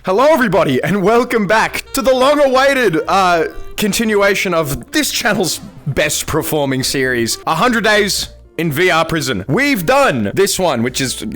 Hello everybody, and welcome back to the long-awaited, continuation of this channel's best performing series, 100 Days in VR Prison. We've done this one, which is,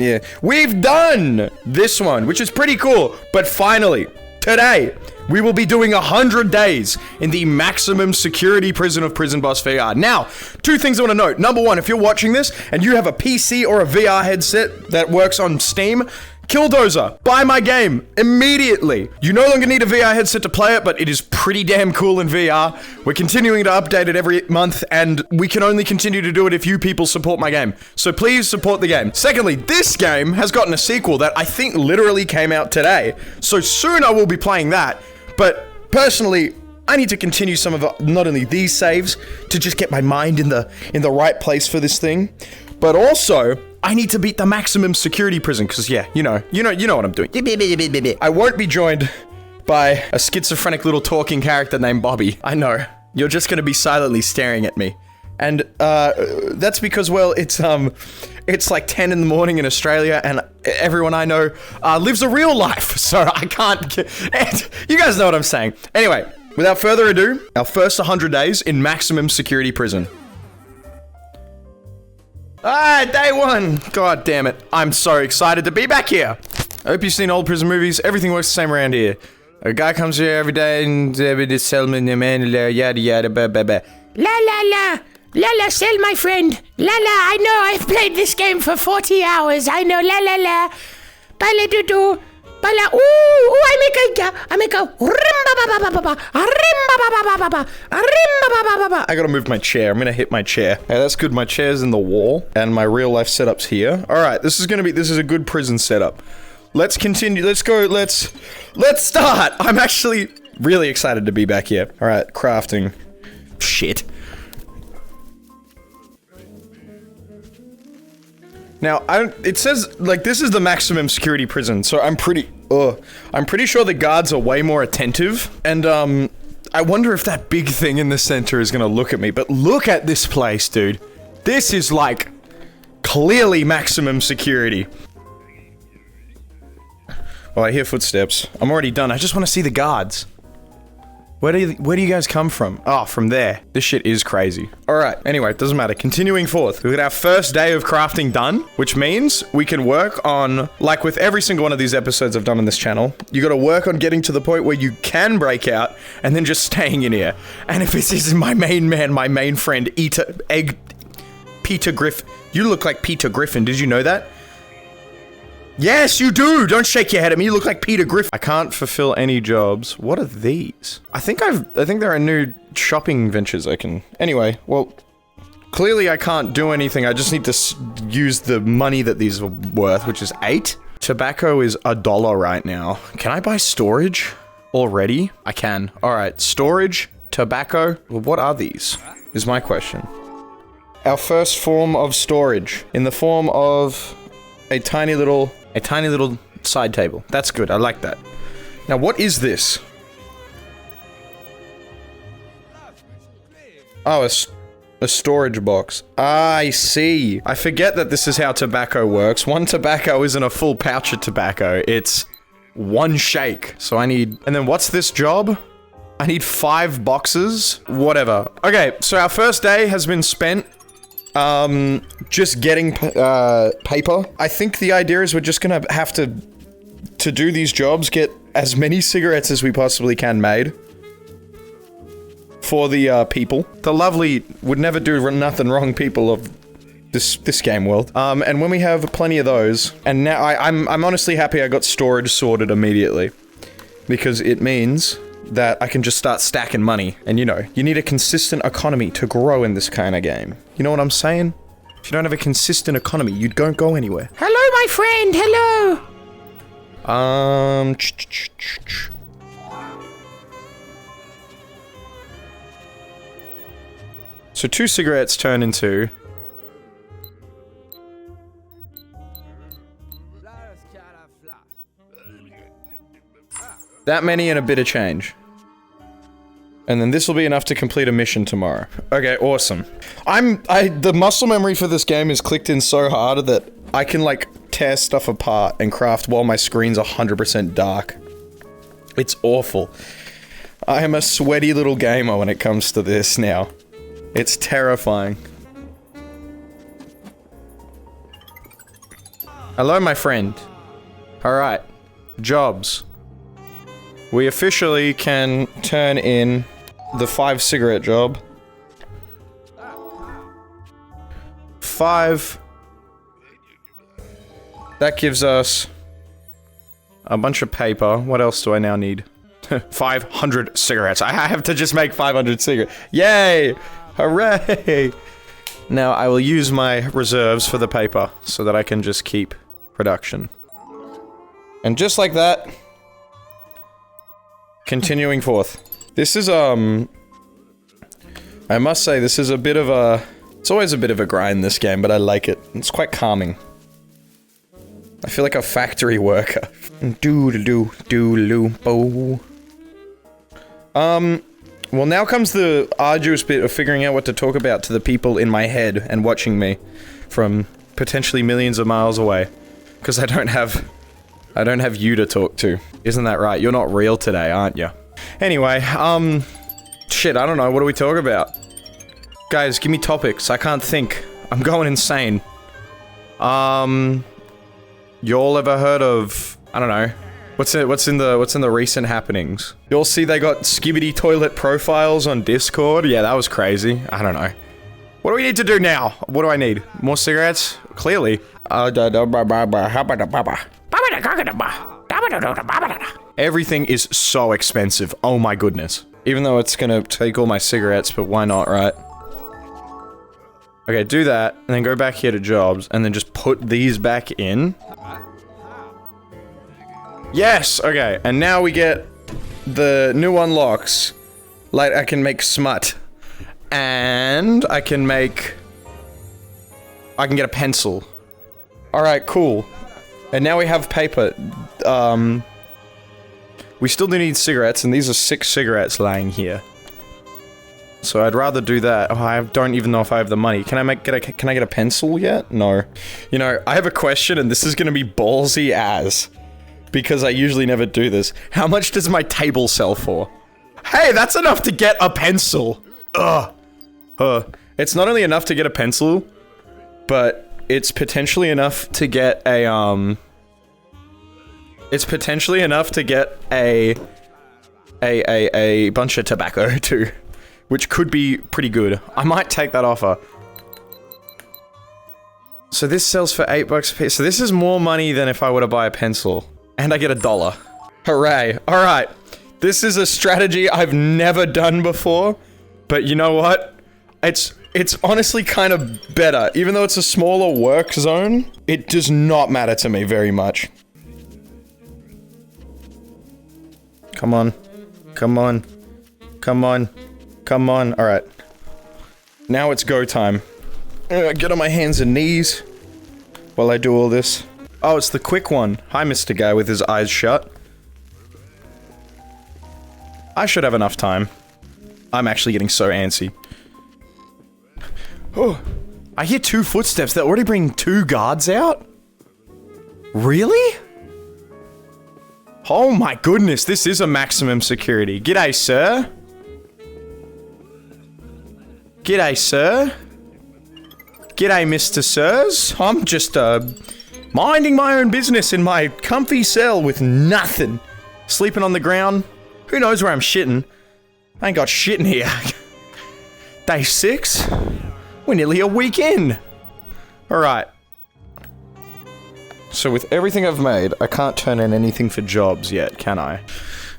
we've done this one, which is pretty cool, but finally, today, we will be doing 100 days in the maximum security prison of Prison Boss VR. Now, two things I want to note. Number one, if you're watching this and you have a PC or a VR headset that works on Steam, Killdozer, buy my game immediately. You no longer need a VR headset to play it, but it is pretty damn cool in VR. We're continuing to update it every month, and we can only continue to do it if you people support my game. So please support the game. Secondly, this game has gotten a sequel that I think literally came out today. So soon I will be playing that. But personally, I need to continue some of not only these saves to just get my mind in the right place for this thing, but also I need to beat the maximum security prison because you know what I'm doing. I won't be joined by a schizophrenic little talking character named Bobby. I know. You're just going to be silently staring at me. And that's because, well, it's like 10 in the morning in Australia, and everyone I know lives a real life, so I can't you guys know what I'm saying. Anyway, without further ado, our first 100 days in maximum security prison. Day one! God damn it. I'm so excited to be back here. I hope you've seen old prison movies. Everything works the same around here. A guy comes here every day and they sell me the man, yada yada, ba ba ba. La la la! La la, sell my friend. La la, I know, I've played this game for 40 hours. I know, la la la. Bala do do. Bala, ooh, I make a rimba ba ba ba ba ba. Rimba ba ba ba ba ba. Rimba ba ba ba ba. I gotta move my chair. I'm gonna hit my chair. Hey, that's good. My chair's in the wall, and my real life setup's here. Alright, this is a good prison setup. Let's continue. Let's go. Let's start. I'm actually really excited to be back here. Alright, crafting. Shit. Now, it says, like, this is the maximum security prison, so I'm pretty sure the guards are way more attentive, and, I wonder if that big thing in the center is gonna look at me, but look at this place, dude. This is, like, clearly maximum security. Oh, I hear footsteps. I'm already done. I just want to see the guards. Where do you guys come from? Oh, from there. This shit is crazy. Alright, anyway, it doesn't matter. Continuing forth. We've got our first day of crafting done, which means we can work on, like with every single one of these episodes I've done on this channel, you gotta work on getting to the point where you can break out and then just staying in here. And if this is my main man, my main friend, Peter Griffin. You look like Peter Griffin, did you know that? Yes, you do! Don't shake your head at me, you look like Peter Griffin. I can't fulfill any jobs. What are these? I think there are new shopping ventures I can... Anyway, well, clearly I can't do anything. I just need to use the money that these are worth, which is 8. Tobacco is $1 right now. Can I buy storage already? I can. Alright, storage, tobacco. Well, what are these? Is my question. Our first form of storage, in the form of a tiny little side table. That's good, I like that. Now, what is this? Oh, a storage box. I see. I forget that this is how tobacco works. One tobacco isn't a full pouch of tobacco. It's one shake. So I need... And then what's this job? I need 5 boxes? Whatever. Okay, so our first day has been spent just getting paper. I think the idea is we're just gonna have to do these jobs, get as many cigarettes as we possibly can made for the people, the lovely would never do nothing wrong people of this game world. And when we have plenty of those, and now I'm honestly happy I got storage sorted immediately, because it means that I can just start stacking money. And you know, you need a consistent economy to grow in this kind of game. You know what I'm saying? If you don't have a consistent economy, you don't go anywhere. Hello, my friend, hello! So 2 cigarettes turn into... that many and a bit of change. And then this will be enough to complete a mission tomorrow. Okay, awesome. The muscle memory for this game is clicked in so hard that I can, like, tear stuff apart and craft while my screen's 100% dark. It's awful. I am a sweaty little gamer when it comes to this now. It's terrifying. Hello, my friend. Alright. Jobs. We officially can turn in the 5 cigarette job. 5. That gives us a bunch of paper. What else do I now need? 500 cigarettes. I have to just make 500 cigarettes. Yay! Hooray! Now I will use my reserves for the paper so that I can just keep production. And just like that, continuing forth. This is, I must say, this is a bit of a... It's always a bit of a grind, this game, but I like it. It's quite calming. I feel like a factory worker. Do-do-do-do-do-bo. Well, now comes the arduous bit of figuring out what to talk about to the people in my head and watching me from potentially millions of miles away. Because I don't have you to talk to. Isn't that right? You're not real today, aren't you? Anyway, shit, I don't know. What do we talk about? Guys, give me topics. I can't think. I'm going insane. Y'all ever heard of, I don't know, what's in the recent happenings? Y'all see they got skibidi toilet profiles on Discord? Yeah, that was crazy. I don't know. What do we need to do now? What do I need? More cigarettes? Clearly. Everything is so expensive. Oh my goodness. Even though it's gonna take all my cigarettes, but why not, right? Okay, do that, and then go back here to jobs, and then just put these back in. Yes! Okay, and now we get the new unlocks. Like, I can make smut. And I can get a pencil. Alright, cool. And now we have paper. We still do need cigarettes, and these are 6 cigarettes lying here. So I'd rather do that. Oh, I don't even know if I have the money. Can I get a pencil yet? No. You know, I have a question, and this is gonna be ballsy as. Because I usually never do this. How much does my table sell for? Hey, that's enough to get a pencil! Ugh. It's not only enough to get a pencil, but it's potentially enough to get a, It's potentially enough to get a bunch of tobacco, too. Which could be pretty good. I might take that offer. So this sells for $8 a piece. So this is more money than if I were to buy a pencil. And I get $1. Hooray. Alright. This is a strategy I've never done before. But you know what? It's honestly kind of better. Even though it's a smaller work zone, it does not matter to me very much. Come on. Come on. Come on. Come on. Alright. Now it's go time. Get on my hands and knees while I do all this. Oh, it's the quick one. Hi, Mr. Guy with his eyes shut. I should have enough time. I'm actually getting so antsy. Oh, I hear 2 footsteps. They're already bringing 2 guards out? Really? Oh my goodness, this is a maximum security. G'day, sir. G'day, sir. G'day, Mr. Sirs. I'm just, minding my own business in my comfy cell with nothing. Sleeping on the ground. Who knows where I'm shitting? I ain't got shit in here. Day 6? We're nearly a week in. Alright. So with everything I've made, I can't turn in anything for jobs yet, can I?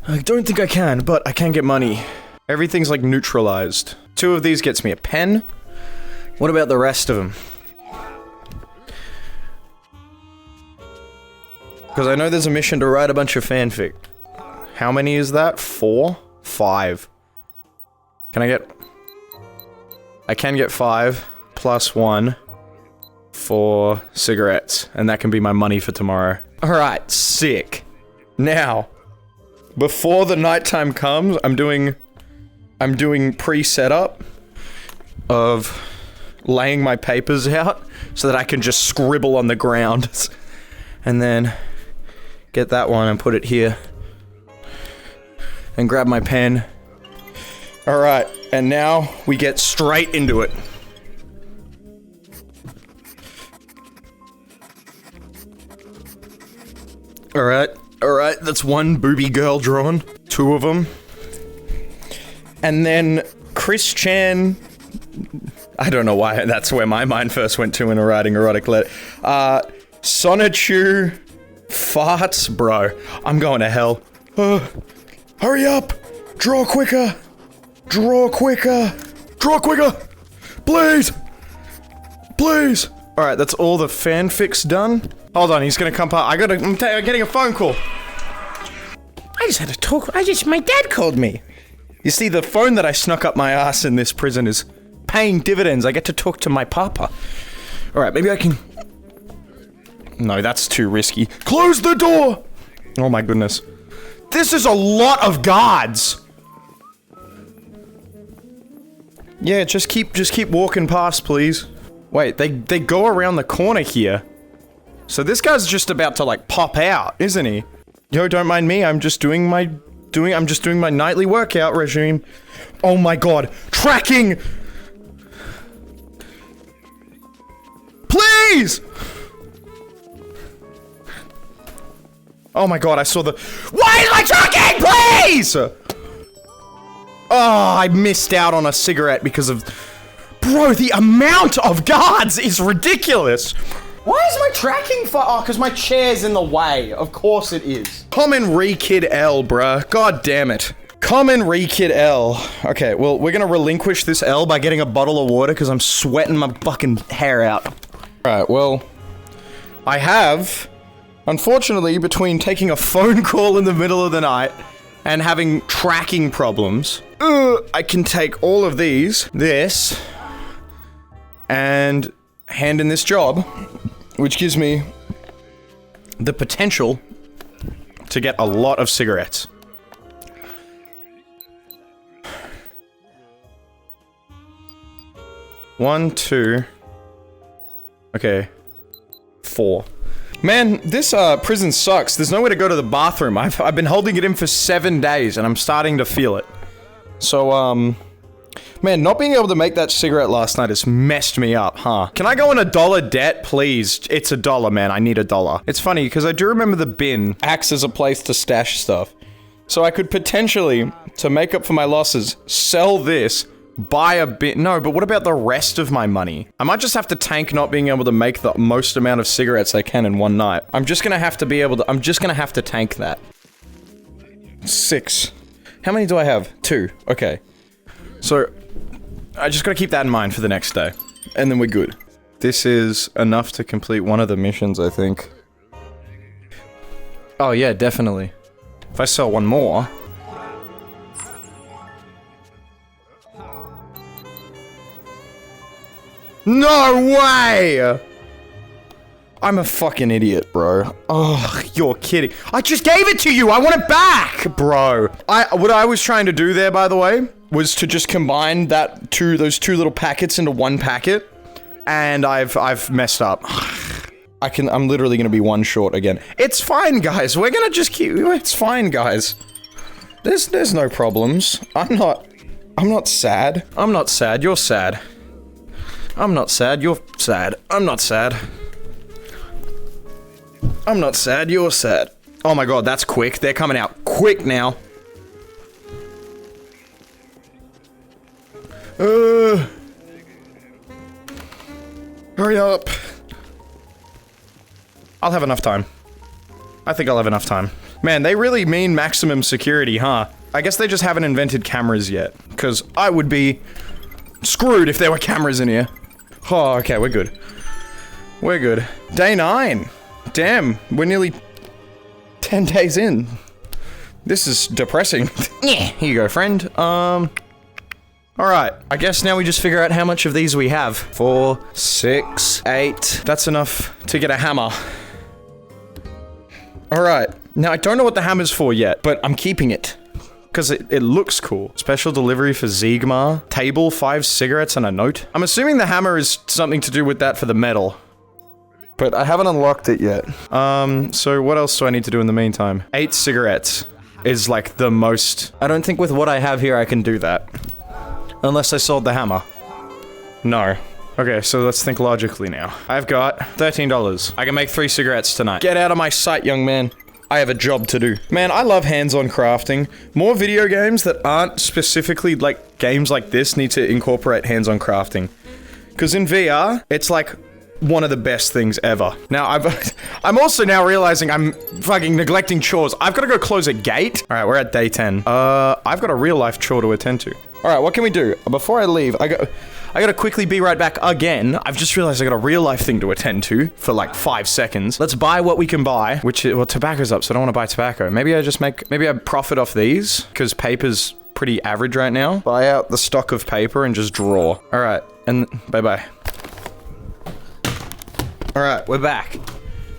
I don't think I can, but I can get money. Everything's like neutralized. 2 of these gets me a pen. What about the rest of them? Because I know there's a mission to write a bunch of fanfic. How many is that? 4? 5. Can I get... I can get 5 plus 1 for cigarettes, and that can be my money for tomorrow. Alright, sick. Now, before the nighttime comes, I'm doing pre-setup of laying my papers out so that I can just scribble on the ground and then get that one and put it here. and grab my pen. Alright, and now we get straight into it. Alright, that's one booby girl drawn. 2 of them. And then Chris Chan. I don't know why that's where my mind first went to when writing erotic letter. Sonichu farts, bro. I'm going to hell. Hurry up! Draw quicker! Draw quicker! Draw quicker! Please! Please! Alright, that's all the fanfics done. Hold on, he's gonna come past. I'm getting a phone call. I just had to talk. My dad called me. You see, the phone that I snuck up my ass in this prison is paying dividends. I get to talk to my papa. Alright, maybe I can... No, that's too risky. Close the door! Oh my goodness. This is a lot of guards! Yeah, just keep walking past, please. Wait, they go around the corner here. So this guy's just about to, like, pop out, isn't he? Yo, don't mind me, I'm just doing my nightly workout regime. Oh my god, tracking! Please! Oh my god, I saw the— Why is my tracking, please?! Oh, I missed out on a cigarette because of— Bro, the amount of guards is ridiculous! Why is my tracking for— Oh, because my chair's in the way. Of course it is. Common Reekid L, bruh. God damn it. Common Reekid L. Okay, well, we're gonna relinquish this L by getting a bottle of water because I'm sweating my fucking hair out. Alright, well, I have, unfortunately, between taking a phone call in the middle of the night and having tracking problems, I can take all of these, this, and hand in this job, which gives me the potential to get a lot of cigarettes. One, two. Okay. 4. Man, this prison sucks. There's nowhere to go to the bathroom. I've been holding it in for 7 days and I'm starting to feel it. So, man, not being able to make that cigarette last night has messed me up, huh? Can I go on $1 debt, please? It's $1, man. I need $1. It's funny, because I do remember the bin acts as a place to stash stuff. So I could potentially, to make up for my losses, sell this, buy a bin— No, but what about the rest of my money? I might just have to tank not being able to make the most amount of cigarettes I can in one night. I'm just gonna have to be able to— I'm just gonna have to tank that. 6. How many do I have? 2. Okay. So, I just gotta keep that in mind for the next day. And then we're good. This is enough to complete one of the missions, I think. Oh yeah, definitely. If I sell one more... No way! I'm a fucking idiot, bro. Oh, you're kidding. I just gave it to you! I want it back! Bro. What I was trying to do there, by the way, was to just combine those two little packets into one packet. And I've messed up. I'm literally gonna be one short again. It's fine, guys. We're gonna just keep— It's fine, guys. There's no problems. I'm not sad. I'm not sad. You're sad. I'm not sad. You're sad. I'm not sad. I'm not sad. You're sad. Oh my god, that's quick. They're coming out quick now. Hurry up. I'll have enough time. I think I'll have enough time. Man, they really mean maximum security, huh? I guess they just haven't invented cameras yet. Because I would be screwed if there were cameras in here. Oh, okay, we're good. We're good. Day 9. Damn, we're nearly 10 days in. This is depressing. Yeah, here you go, friend. Alright, I guess now we just figure out how much of these we have. 4, 6, 8. That's enough to get a hammer. Alright, now I don't know what the hammer's for yet, but I'm keeping it. Because it looks cool. Special delivery for Ziegmar. Table, 5 cigarettes and a note. I'm assuming the hammer is something to do with that for the metal. But I haven't unlocked it yet. So what else do I need to do in the meantime? 8 cigarettes. is like the most... I don't think with what I have here I can do that. Unless I sold the hammer. No. Okay, so let's think logically now. I've got $13. I can make 3 cigarettes tonight. Get out of my sight, young man. I have a job to do. Man, I love hands-on crafting. More video games that aren't specifically like games like this need to incorporate hands-on crafting. Because in VR, it's like one of the best things ever. Now, I'm also now realizing I'm fucking neglecting chores. I've got to go close a gate. All right, we're at day 10. I've got a real-life chore to attend to. All right, what can we do? Before I leave, I gotta quickly be right back again. I've just realized I got a real-life thing to attend to for like 5 seconds. Let's buy what we can buy, which is, well, tobacco's up, so I don't want to buy tobacco. Maybe I profit off these, because paper's pretty average right now. Buy out the stock of paper and just draw. All right, and bye-bye. All right, we're back.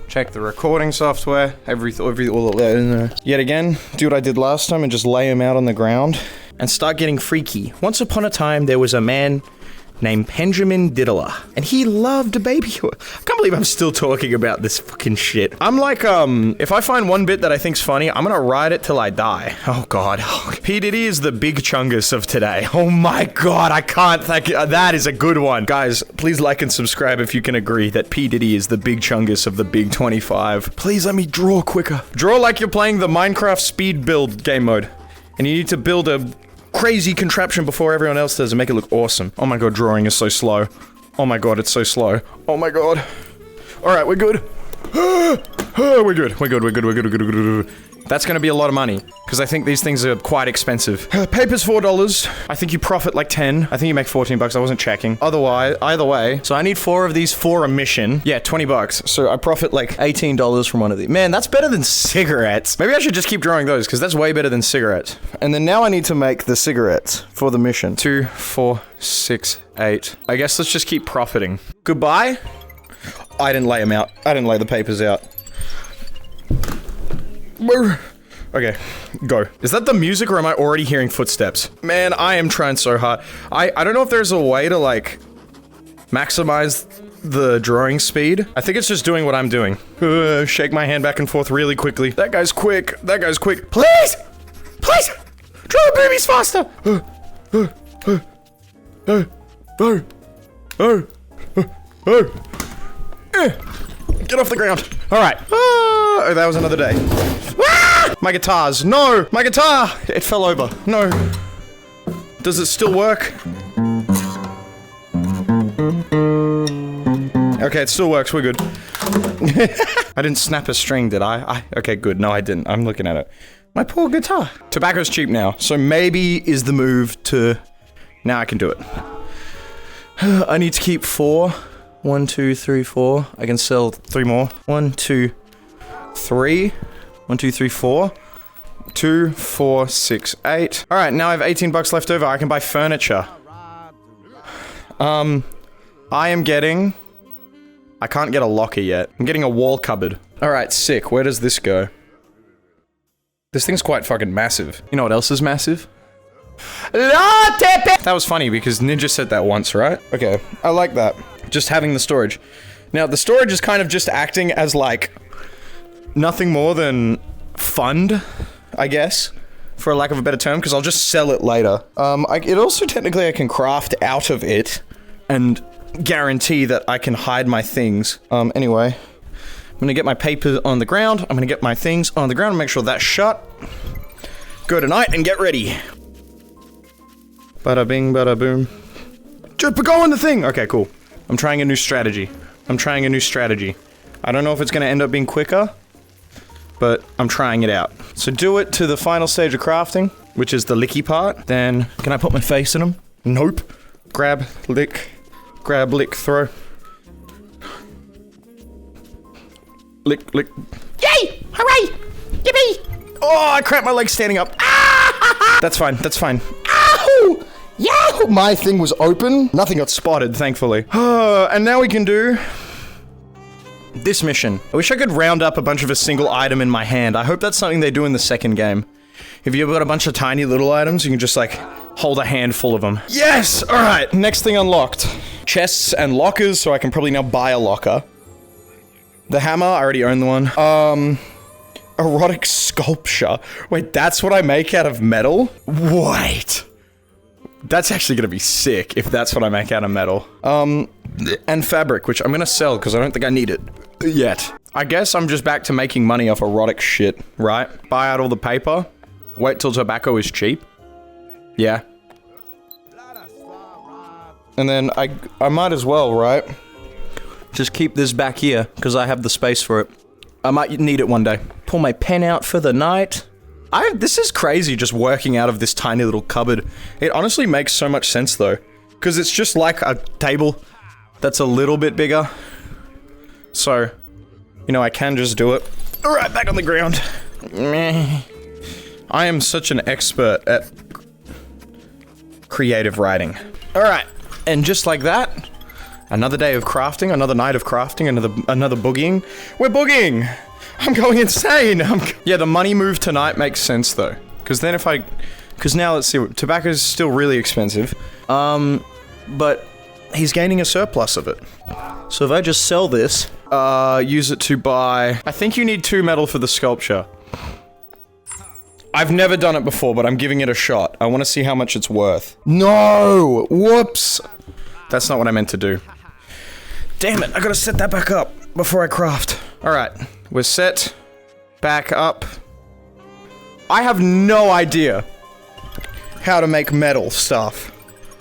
Check the recording software, yet again, do what I did last time and just lay them out on the ground and start getting freaky. Once upon a time, there was a man named Benjamin Diddler, and he loved a baby. I can't believe I'm still talking about this fucking shit. I'm like, if I find one bit that I think's funny, I'm gonna ride it till I die. Oh god. P. Diddy is the big chungus of today. Oh my god, I can't thank you. That is a good one. Guys, please like and subscribe if you can agree that P. Diddy is the big chungus of the big 25. Please let me draw quicker. Draw like you're playing the Minecraft speed build game mode, and you need to build a crazy contraption before everyone else does and make it look awesome. Oh my god, drawing is so slow. Oh my god, it's so slow. Oh my god. Alright, we're good. We're good. That's gonna be a lot of money, because I think these things are quite expensive. Paper's $4. I think you profit like 10. I think you make 14 bucks. I wasn't checking. Otherwise, either way. So I need 4 of these for a mission. Yeah, 20 bucks. So I profit like $18 from one of these. Man, that's better than cigarettes. Maybe I should just keep drawing those, because that's way better than cigarettes. And then now I need to make the cigarettes for the mission. 2, 4, 6, 8. I guess let's just keep profiting. Goodbye. I didn't lay them out. I didn't lay the papers out. Okay, go. Is that the music or am I already hearing footsteps? Man, I am trying so hard. I don't know if there's a way to like maximize the drawing speed. I think it's just doing what I'm doing. Shake my hand back and forth really quickly. That guy's quick. That guy's quick. Please! Please! Draw the boobies faster! Get off the ground. All right. Oh, that was another day. Ah! My guitars. No, my guitar. It fell over. No. Does it still work? Okay, it still works. We're good. I didn't snap a string, did I? Okay, good. No, I didn't. I'm looking at it. My poor guitar. Tobacco's cheap now, so maybe is the move to... Now I can do it. I need to keep 4. 1, 2, 3, 4. I can sell 3 more. 1, 2, 3. 1, 2, 3, 4. 2, 4, 6, 8. All right, now I have 18 bucks left over. I can buy furniture. I am getting... I can't get a locker yet. I'm getting a wall cupboard. All right, sick. Where does this go? This thing's quite fucking massive. You know what else is massive? That was funny because Ninja said that once, right? Okay, I like that. Just having the storage. Now, the storage is kind of just acting as, like, nothing more than fund, I guess, for a lack of a better term, because I'll just sell it later. It also, technically, I can craft out of it and guarantee that I can hide my things. Anyway, I'm gonna get my paper on the ground. I'm gonna get my things on the ground and make sure that's shut. Go tonight and get ready. Bada bing, bada boom. Just go on the thing! Okay, cool. I'm trying a new strategy. I don't know if it's gonna end up being quicker, but I'm trying it out. So do it to the final stage of crafting, which is the licky part. Then, can I put my face in them? Nope. Grab, lick, throw. Lick. Yay! Hooray! Yippee! Oh, I cramped my leg standing up. Ah! That's fine. Ow! Yahoo! My thing was open. Nothing got spotted, thankfully. And now we can do this mission. I wish I could round up a bunch of a single item in my hand. I hope that's something they do in the second game. If you've got a bunch of tiny little items, you can just, like, hold a handful of them. Yes! Alright, next thing unlocked. Chests and lockers, so I can probably now buy a locker. The hammer, I already own the one. Erotic sculpture. Wait, that's what I make out of metal? Wait. That's actually gonna be sick if that's what I make out of metal. And fabric, which I'm gonna sell because I don't think I need it yet. I guess I'm just back to making money off erotic shit, right? Buy out all the paper. Wait till tobacco is cheap. Yeah. And then I might as well, right? Just keep this back here because I have the space for it. I might need it one day. Pull my pen out for the night. This is crazy just working out of this tiny little cupboard. It honestly makes so much sense though. Because it's just like a table that's a little bit bigger. So, you know, I can just do it. Alright, back on the ground. I am such an expert at creative writing. Alright, and just like that, another day of crafting, another night of crafting, another boogieing. We're boogieing! I'm going insane! Yeah, the money move tonight makes sense though. Because then because now let's see, tobacco is still really expensive. But he's gaining a surplus of it. So if I just sell this, use it to buy... I think you need 2 metal for the sculpture. I've never done it before, but I'm giving it a shot. I want to see how much it's worth. No! Whoops! That's not what I meant to do. Damn it, I gotta set that back up before I craft. Alright, we're set. Back up. I have no idea how to make metal stuff.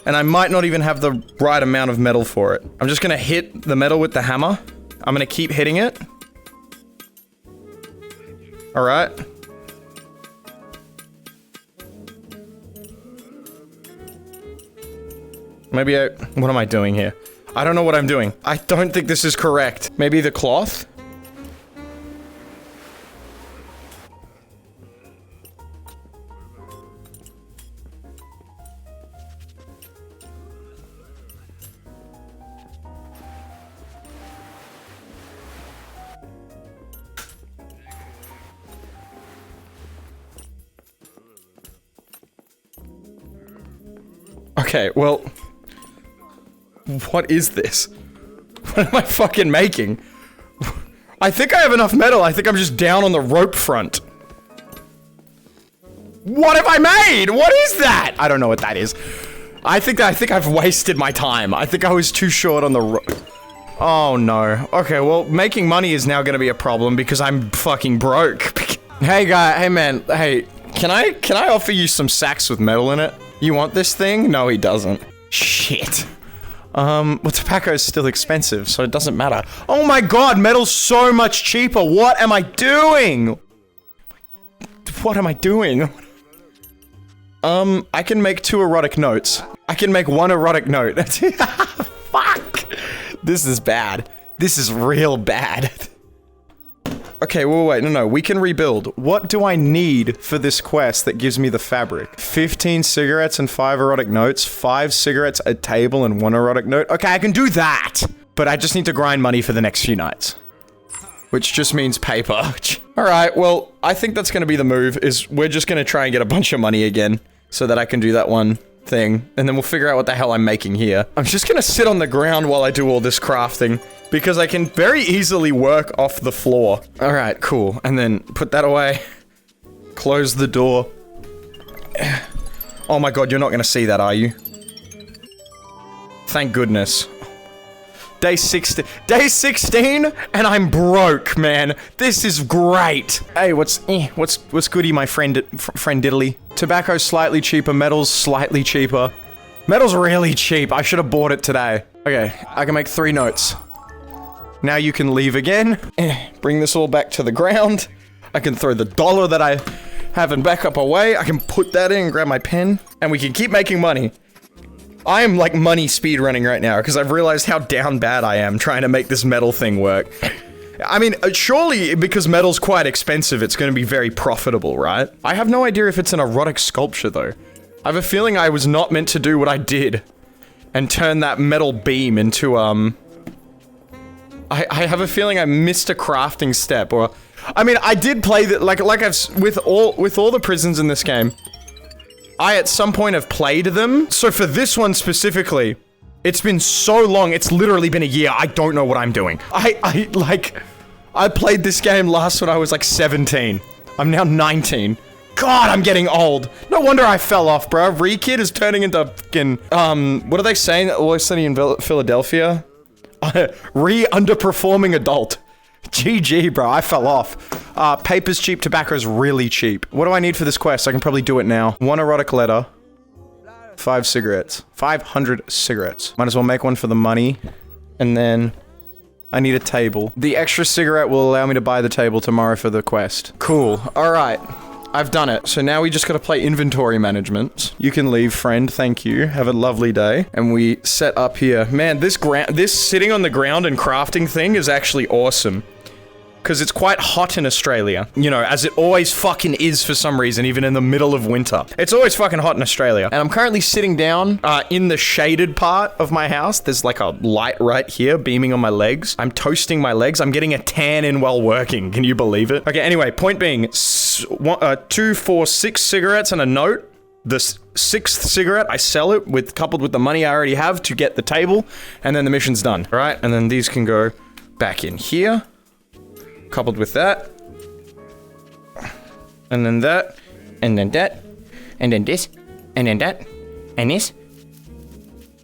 And I might not even have the right amount of metal for it. I'm just gonna hit the metal with the hammer. I'm gonna keep hitting it. Alright. Maybe what am I doing here? I don't know what I'm doing. I don't think this is correct. Maybe the cloth? Okay, well... What is this? What am I fucking making? I think I have enough metal. I think I'm just down on the rope front. What have I made? What is that? I don't know what that is. I think I've wasted my time. I think I was too short on the rope. Oh no. Okay, well, making money is now gonna be a problem because I'm fucking broke. Hey guy, hey man, hey, can I offer you some sacks with metal in it? You want this thing? No, he doesn't. Shit. Well, tobacco is still expensive, so it doesn't matter. Oh my god, metal's so much cheaper. What am I doing? What am I doing? I can make 2 erotic notes. I can make 1 erotic note. Fuck! This is bad. This is real bad. Okay, well, wait, no, we can rebuild. What do I need for this quest that gives me the fabric? 15 cigarettes and 5 erotic notes, 5 cigarettes, a table, and 1 erotic note. Okay, I can do that! But I just need to grind money for the next few nights. Which just means paper. Alright, well, I think that's gonna be the move, is we're just gonna try and get a bunch of money again, so that I can do that one thing, and then we'll figure out what the hell I'm making here. I'm just gonna sit on the ground while I do all this crafting. Because I can very easily work off the floor. Alright, cool. And then put that away. Close the door. Oh my god, you're not gonna see that, are you? Thank goodness. Day 16. Day 16? And I'm broke, man. This is great. Hey, what's goody, my friend Diddly? Tobacco's slightly cheaper, metal's slightly cheaper. Metal's really cheap. I should have bought it today. Okay, I can make 3 notes. Now you can leave again. Bring this all back to the ground. I can throw the dollar that I have in backup away. I can put that in, grab my pen, and we can keep making money. I am like money speedrunning right now because I've realized how down bad I am trying to make this metal thing work. I mean, surely because metal's quite expensive, it's going to be very profitable, right? I have no idea if it's an erotic sculpture though. I have a feeling I was not meant to do what I did and turn that metal beam into, I have a feeling I missed a crafting step, or... I mean, I did play that, like I've... With all the prisons in this game, I at some point have played them. So for this one specifically, it's been so long, it's literally been a year, I don't know what I'm doing. I played this game last when I was like 17. I'm now 19. God, I'm getting old. No wonder I fell off, bro. Reekid is turning into fucking, what are they saying? Always Sunny in Philadelphia? Underperforming adult. GG, bro. I fell off. Paper's cheap, tobacco's really cheap. What do I need for this quest? I can probably do it now. 1 erotic letter. 5 cigarettes. 500 cigarettes. Might as well make one for the money. And then I need a table. The extra cigarette will allow me to buy the table tomorrow for the quest. Cool. All right. I've done it. So now we just gotta play inventory management. You can leave, friend. Thank you. Have a lovely day. And we set up here. Man, this sitting on the ground and crafting thing is actually awesome. Because it's quite hot in Australia. You know, as it always fucking is for some reason, even in the middle of winter. It's always fucking hot in Australia. And I'm currently sitting down in the shaded part of my house. There's like a light right here beaming on my legs. I'm toasting my legs. I'm getting a tan in while working. Can you believe it? Okay, anyway, point being, 2, 4, 6 cigarettes and a note. The 6th cigarette, I sell it coupled with the money I already have to get the table. And then the mission's done. All right, and then these can go back in here. Coupled with that, and then that, and then that, and then this, and then that, and this.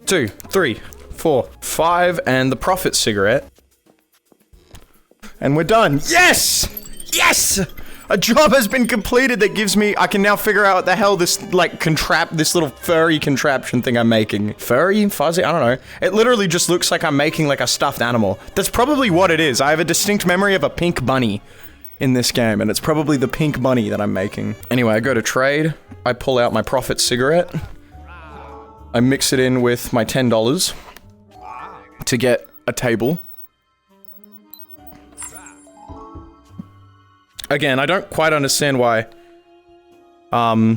2, 3, 4, 5, and the profit cigarette. And we're done. Yes! Yes! A job has been completed that gives me, I can now figure out what the hell this, like, this little furry contraption thing I'm making. Furry? Fuzzy? I don't know. It literally just looks like I'm making, like, a stuffed animal. That's probably what it is. I have a distinct memory of a pink bunny in this game, and it's probably the pink bunny that I'm making. Anyway, I go to trade. I pull out my profit cigarette. I mix it in with my $10 to get a table. Again, I don't quite understand why, I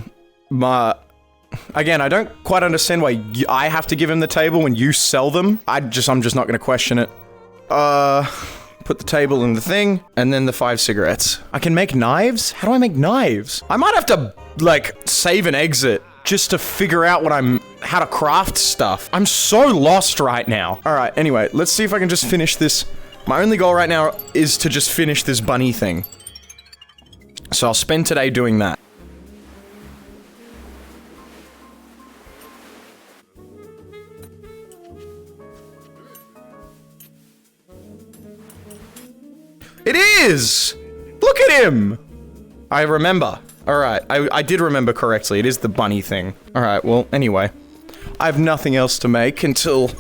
don't quite understand why I have to give him the table when you sell them. I'm just not gonna question it. Put the table in the thing, and then the 5 cigarettes. I can make knives? How do I make knives? I might have to, like, save and exit just to figure out how to craft stuff. I'm so lost right now. All right, anyway, let's see if I can just finish this. My only goal right now is to just finish this bunny thing. So I'll spend today doing that. It is! Look at him! I remember. Alright, I did remember correctly. It is the bunny thing. Alright, well, anyway. I have nothing else to make until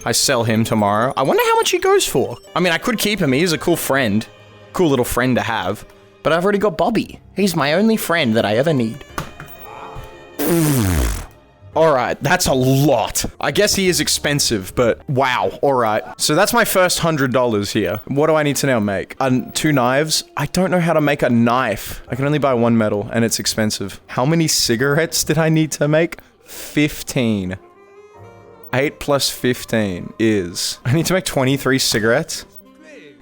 I sell him tomorrow. I wonder how much he goes for. I mean, I could keep him. He's a cool friend. Cool little friend to have. But I've already got Bobby. He's my only friend that I ever need. Alright, that's a lot. I guess he is expensive, but wow. Alright, so that's my first $100 here. What do I need to now make? 2 knives? I don't know how to make a knife. I can only buy 1 metal, and it's expensive. How many cigarettes did I need to make? 15. 8 plus 15 is... I need to make 23 cigarettes?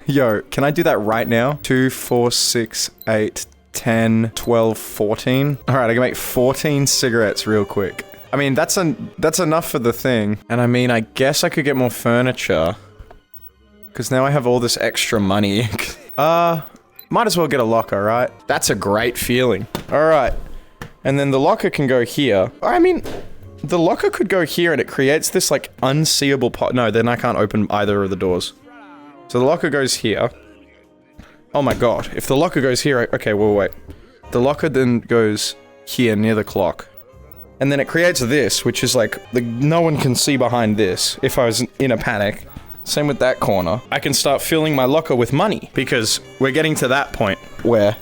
Yo, can I do that right now? 2, 4, 6, 8, 10, 12, 14. Alright, I can make 14 cigarettes real quick. I mean, that's enough for the thing. And I mean, I guess I could get more furniture. Because now I have all this extra money. Might as well get a locker, right? That's a great feeling. Alright. And then the locker can go here. I mean, the locker could go here and it creates this, like, unseeable pot. No, then I can't open either of the doors. So the locker goes here. Oh my god. If the locker goes here, okay, well, wait. The locker then goes here near the clock. And then it creates this, which is like, no one can see behind this if I was in a panic. Same with that corner. I can start filling my locker with money because we're getting to that point where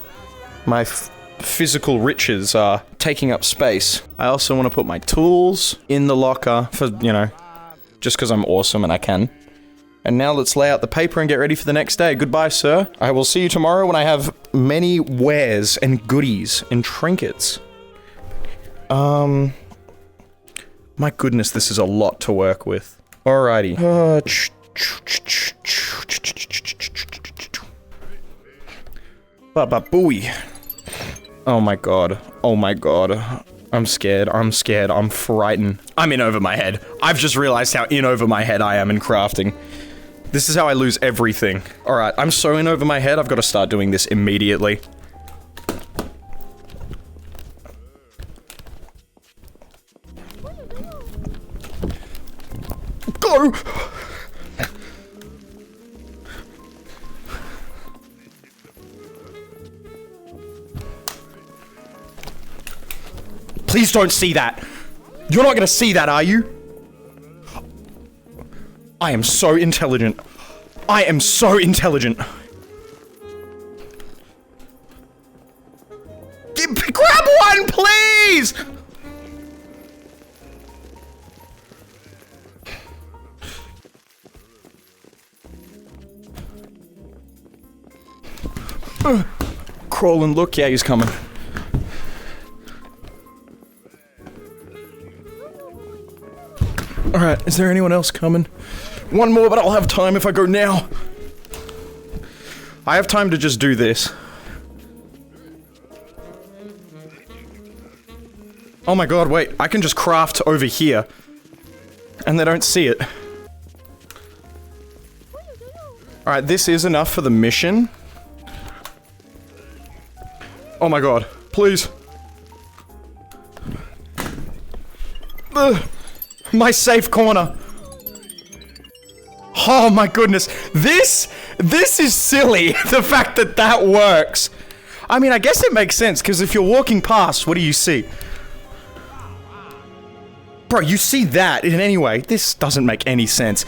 my physical riches are taking up space. I also want to put my tools in the locker for, you know, just because I'm awesome and I can. And now let's lay out the paper and get ready for the next day. Goodbye, sir. I will see you tomorrow when I have many wares and goodies and trinkets. My goodness, this is a lot to work with. Alrighty. Booey. Oh my god. Oh my god. I'm scared. I'm scared. I'm frightened. I'm in over my head. I've just realized how in over my head I am in crafting. This is how I lose everything. Alright, I'm so in over my head, I've got to start doing this immediately. Go! Please don't see that. You're not gonna see that, are you? I am so intelligent. I am so intelligent. Grab one, please! Crawl and look. Yeah, he's coming. Alright, is there anyone else coming? One more, but I'll have time if I go now. I have time to just do this. Oh my god, wait. I can just craft over here. And they don't see it. Alright, this is enough for the mission. Oh my god. Please. Ugh. My safe corner. Oh my goodness. This is silly. The fact that that works. I mean, I guess it makes sense, because if you're walking past, what do you see? Bro, you see that in any way. This doesn't make any sense.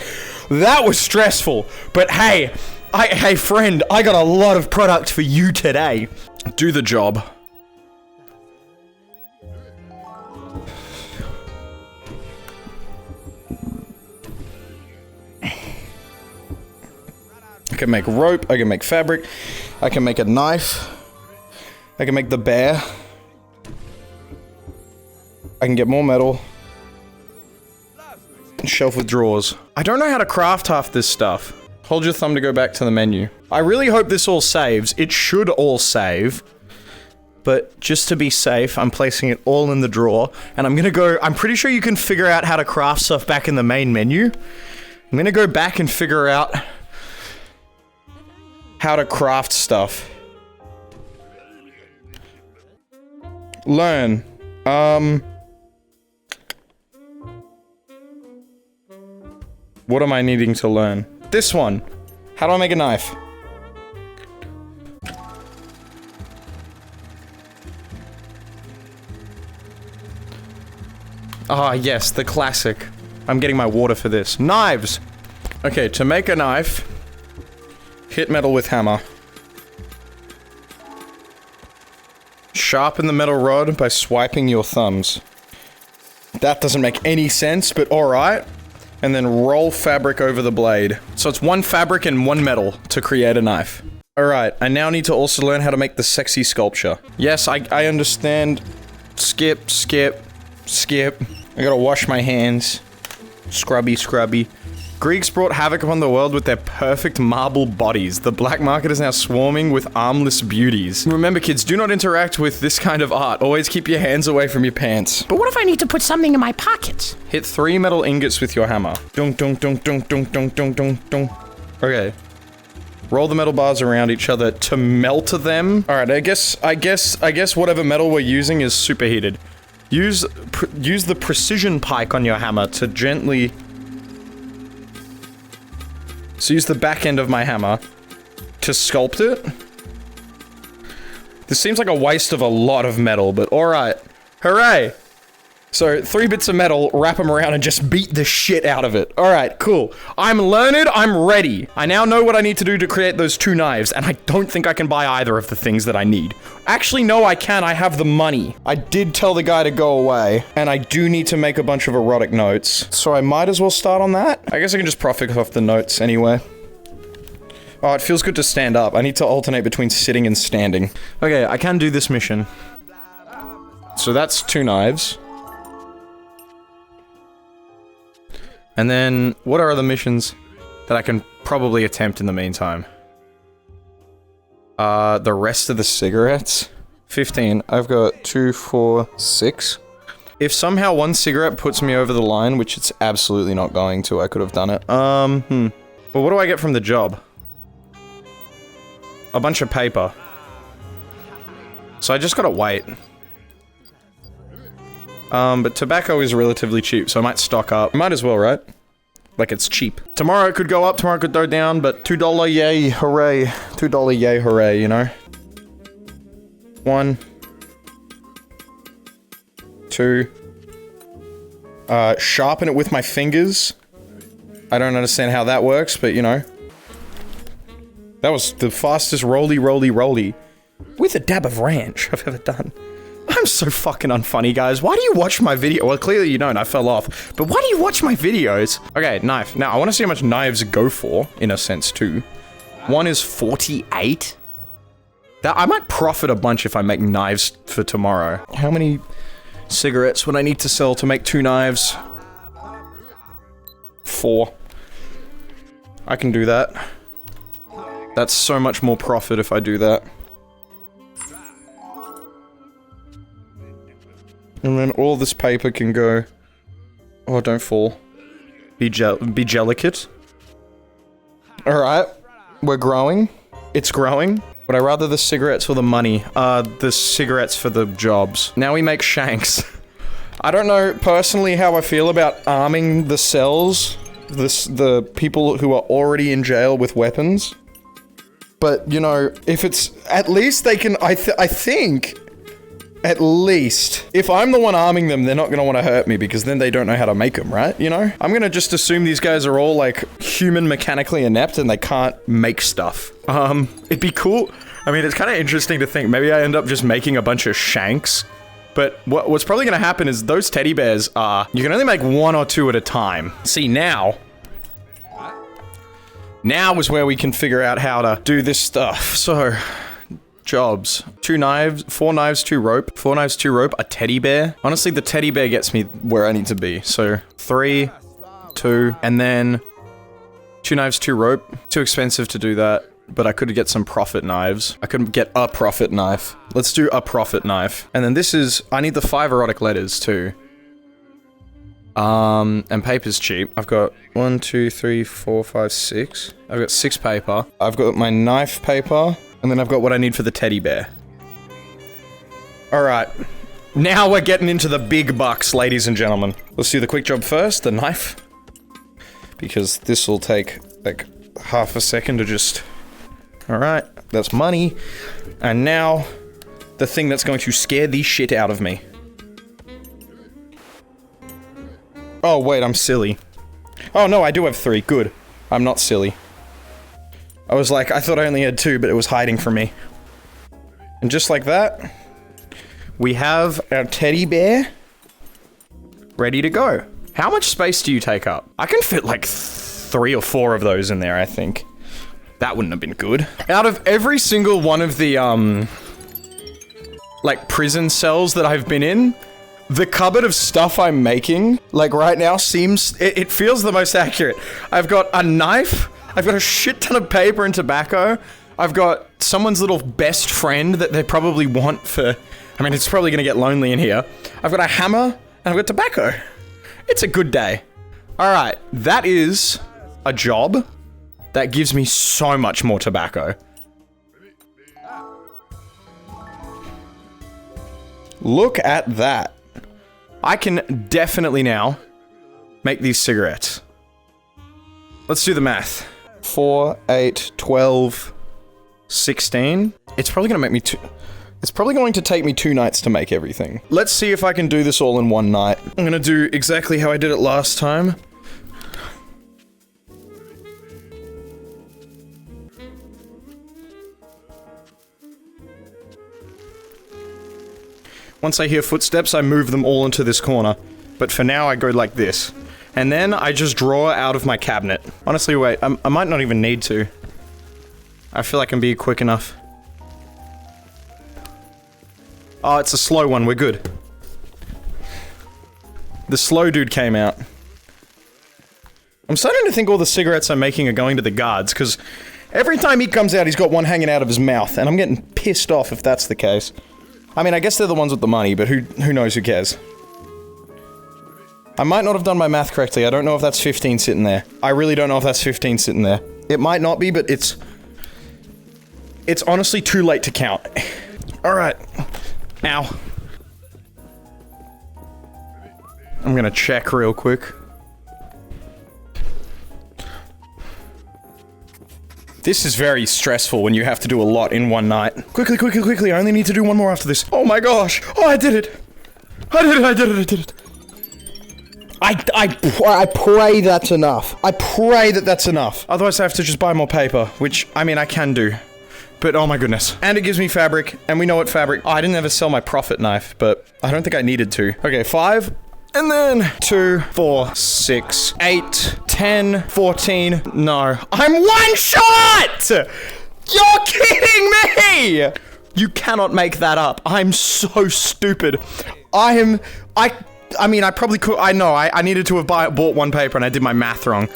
That was stressful. But hey, hey friend, I got a lot of product for you today. Do the job. I can make rope, I can make fabric, I can make a knife, I can make the bear, I can get more metal, shelf with drawers. I don't know how to craft half this stuff. Hold your thumb to go back to the menu. I really hope this all saves. It should all save. But just to be safe, I'm placing it all in the drawer. And I'm gonna go... I'm pretty sure you can figure out how to craft stuff back in the main menu. I'm gonna go back and figure out how to craft stuff. Learn. What am I needing to learn? This one. How do I make a knife? Ah, yes, the classic. I'm getting my water for this. Knives! Okay, to make a knife, hit metal with hammer. Sharpen the metal rod by swiping your thumbs. That doesn't make any sense, but alright. And then roll fabric over the blade. So it's one fabric and one metal to create a knife. Alright, I now need to also learn how to make the sexy sculpture. Yes, I understand. Skip, skip, skip. I gotta wash my hands. Scrubby, scrubby. Greeks brought havoc upon the world with their perfect marble bodies. The black market is now swarming with armless beauties. Remember kids, do not interact with this kind of art. Always keep your hands away from your pants. But what if I need to put something in my pockets? Hit 3 metal ingots with your hammer. Dunk, dunk, dunk, dunk, dunk, dunk, dunk, dunk, dunk. Okay. Roll the metal bars around each other to melt them. Alright, I guess whatever metal we're using is superheated. Use the precision pike on your hammer to gently... So use the back end of my hammer to sculpt it. This seems like a waste of a lot of metal, but alright. Hooray! So, 3 bits of metal, wrap them around and just beat the shit out of it. Alright, cool. I'm learned, I'm ready. I now know what I need to do to create those 2 knives, and I don't think I can buy either of the things that I need. Actually, no, I can. I have the money. I did tell the guy to go away, and I do need to make a bunch of erotic notes. So I might as well start on that. I guess I can just profit off the notes anyway. Oh, it feels good to stand up. I need to alternate between sitting and standing. Okay, I can do this mission. So that's 2 knives. And then, what are other missions that I can probably attempt in the meantime? The rest of the cigarettes? 15. I've got 2, 4, 6. If somehow 1 cigarette puts me over the line, which it's absolutely not going to, I could have done it. Well, what do I get from the job? A bunch of paper. So I just gotta wait. But tobacco is relatively cheap, so I might stock up. Might as well, right? Like it's cheap. Tomorrow it could go up, tomorrow it could go down, but $2 yay, hooray. $2 yay, hooray, you know? 1, 2. Sharpen it with my fingers. I don't understand how that works, but you know. That was the fastest roly with a dab of ranch I've ever done. I'm so fucking unfunny, guys. Why do you watch my video? Well, clearly you don't. I fell off. But why do you watch my videos? Okay, knife. Now, I want to see how much knives go for, in a sense, too. One is 48? That I might profit a bunch if I make knives for tomorrow. How many cigarettes would I need to sell to make 2 knives? 4. I can do that. That's so much more profit if I do that. And then all this paper can go... Oh, don't fall. Be delicate. Alright. We're growing. It's growing. Would I rather the cigarettes or the money? The cigarettes for the jobs. Now we make shanks. I don't know personally how I feel about arming the cells. The people who are already in jail with weapons. But, you know, if it's... At least they can... I think... At least, if I'm the one arming them, they're not gonna want to hurt me because then they don't know how to make them, right? You know? I'm gonna just assume these guys are all, like, human mechanically inept and they can't make stuff. It'd be cool. I mean, it's kind of interesting to think. Maybe I end up just making a bunch of shanks. But what's probably gonna happen is those teddy bears are... You can only make 1 or 2 at a time. See, now is where we can figure out how to do this stuff. So... Jobs. 2 knives, 4 knives, 2 rope. 4 knives, 2 rope, a teddy bear. Honestly, the teddy bear gets me where I need to be. So, 3, 2, and then 2 knives, 2 rope. Too expensive to do that, but I could get some profit knives. I could get a profit knife. Let's do a profit knife. And then this is, I need the 5 erotic letters too. And paper's cheap. I've got 1, 2, 3, 4, 5, 6. I've got 6 paper. I've got my knife paper. And then I've got what I need for the teddy bear. Alright. Now we're getting into the big bucks, ladies and gentlemen. Let's do the quick job first, the knife. Because this will take, like, half a second to just... Alright, that's money. And now, the thing that's going to scare the shit out of me. Oh, wait, I'm silly. Oh, no, I do have 3. Good. I'm not silly. I was like, I thought I only had 2, but it was hiding from me. And just like that, we have our teddy bear ready to go. How much space do you take up? I can fit like 3 or 4 of those in there, I think. That wouldn't have been good. Out of every single one of the, like prison cells that I've been in, the cupboard of stuff I'm making, like right now, seems, it feels the most accurate. I've got a knife. I've got a shit ton of paper and tobacco. I've got someone's little best friend that they probably want for... I mean, it's probably gonna get lonely in here. I've got a hammer, and I've got tobacco. It's a good day. Alright, that is a job that gives me so much more tobacco. Look at that. I can definitely now make these cigarettes. Let's do the math. 4, 8, 12, 16. It's probably gonna make me it's probably going to take me 2 nights to make everything. Let's see if I can do this all in 1 night. I'm gonna do exactly how I did it last time. Once I hear footsteps, I move them all into this corner. But for now, I go like this. And then I just draw out of my cabinet. Honestly, wait, I might not even need to. I feel I can be quick enough. Oh, it's a slow one, we're good. The slow dude came out. I'm starting to think all the cigarettes I'm making are going to the guards, because every time he comes out, he's got one hanging out of his mouth, and I'm getting pissed off if that's the case. I mean, I guess they're the ones with the money, but who knows, who cares? I might not have done my math correctly. I don't know if that's 15 sitting there. I really don't know if that's 15 sitting there. It might not be, but it's honestly too late to count. All right. Ow. I'm gonna check real quick. This is very stressful when you have to do a lot in one night. Quickly, quickly, quickly. I only need to do one more after this. Oh my gosh. Oh, I did it. I did it. I pray that's enough. I pray that that's enough. Otherwise I have to just buy more paper, which, I mean, I can do. But oh my goodness. And it gives me fabric, and we know what fabric— oh, I didn't ever sell my profit knife, but I don't think I needed to. Okay, 5, and then 2, 4, 6, 8, 10, 14. No. I'm one shot! You're kidding me! You cannot make that up. I'm so stupid. I mean, I probably could— I know, I needed to have bought one paper and I did my math wrong.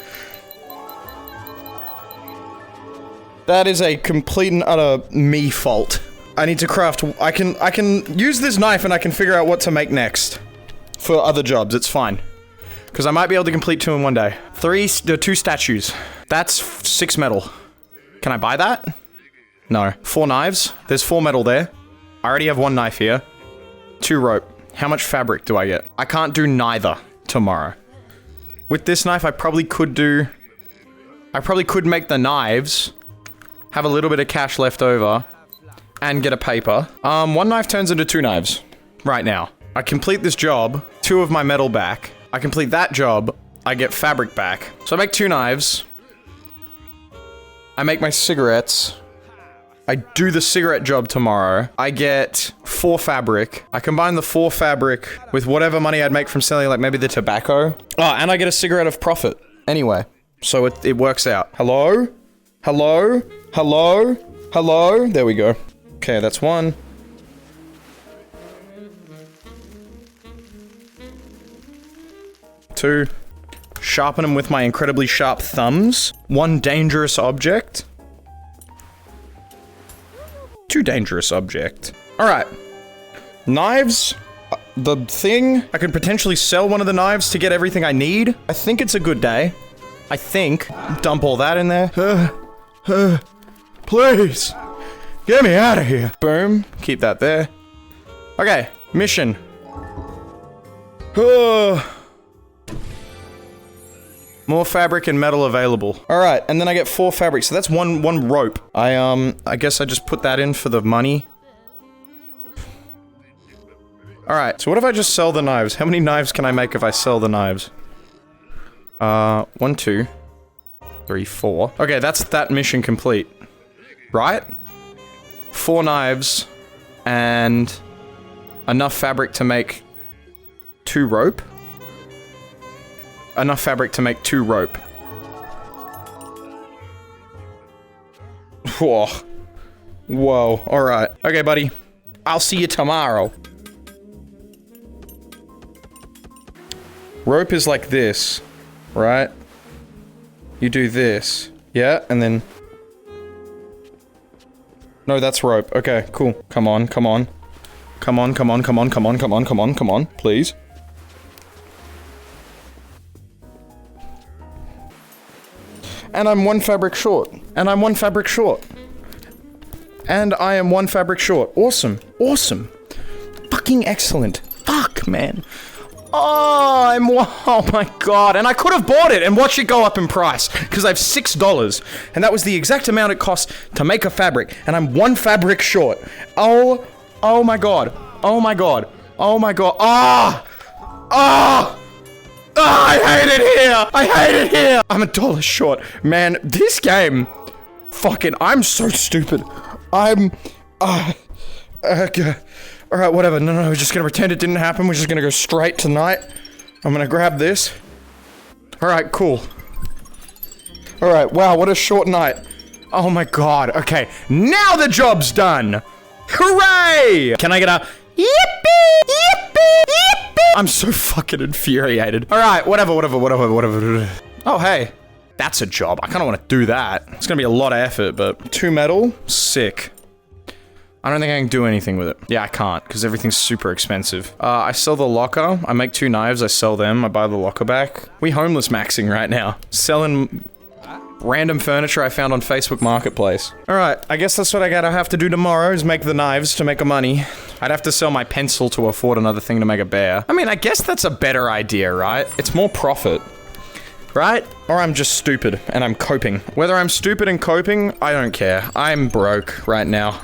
That is a complete and utter me fault. I need to craft— I can use this knife and I can figure out what to make next. For other jobs, it's fine. Because I might be able to complete 2 in one day. 2 statues. That's 6 metal. Can I buy that? No. 4 knives. There's 4 metal there. I already have 1 knife here. 2 rope. How much fabric do I get? I can't do neither tomorrow. With this knife, I probably could make the knives, have a little bit of cash left over, and get a paper. 1 knife turns into 2 knives right now. I complete this job, 2 of my metal back. I complete that job, I get fabric back. So I make 2 knives. I make my cigarettes. I do the cigarette job tomorrow. I get 4 fabric. I combine the 4 fabric with whatever money I'd make from selling, like maybe the tobacco. Oh, and I get a cigarette of profit. Anyway, so it works out. Hello? Hello? Hello? Hello? There we go. Okay, that's 1. 2. Sharpen them with my incredibly sharp thumbs. 1 dangerous object. 2 dangerous object. Alright. Knives. The thing. I could potentially sell one of the knives to get everything I need. I think it's a good day. I think. Dump all that in there. Please. Get me out of here. Boom. Keep that there. Okay. Mission. More fabric and metal available. Alright, and then I get 4 fabric, so that's one rope. I guess I just put that in for the money. Alright, so what if I just sell the knives? How many knives can I make if I sell the knives? 1, 2, 3, 4. Okay, that's that mission complete. Right? 4 knives, and enough fabric to make 2 rope. Enough fabric to make 2 rope. Whoa. Whoa. Alright. Okay, buddy. I'll see you tomorrow. Rope is like this, right? You do this. Yeah, and then... no, that's rope. Okay, cool. Come on, come on. Come on, come on, come on, come on, come on, come on, come on, please. And I'm 1 fabric short. And I'm 1 fabric short. And I am 1 fabric short. Awesome. Awesome. Fucking excellent. Fuck, man. Oh my god. And I could have bought it and watched it go up in price. Because I have $6. And that was the exact amount it cost to make a fabric. And I'm 1 fabric short. Oh my god. Oh my god. Oh my god. I hate it here! I hate it here! I'm $1 short. Man, this game... fucking... I'm so stupid. I'm... okay. Alright, whatever. No, we're just gonna pretend it didn't happen. We're just gonna go straight to night. I'm gonna grab this. Alright, cool. Alright, wow, what a short night. Oh my god. Okay, now the job's done! Hooray! Can I get a... yippee! Yippee! Yippee! I'm so fucking infuriated. Alright, whatever. Oh, hey. That's a job. I kinda wanna do that. It's gonna be a lot of effort, but... 2 metal? Sick. I don't think I can do anything with it. Yeah, I can't, because everything's super expensive. I sell the locker. I make 2 knives. I sell them. I buy the locker back. We homeless maxing right now. Selling random furniture I found on Facebook Marketplace. Alright, I guess that's what I gotta have to do tomorrow, is make the knives to make a money. I'd have to sell my pencil to afford another thing to make a bear. I mean, I guess that's a better idea, right? It's more profit. Right? Or I'm just stupid, and I'm coping. Whether I'm stupid and coping, I don't care. I'm broke right now.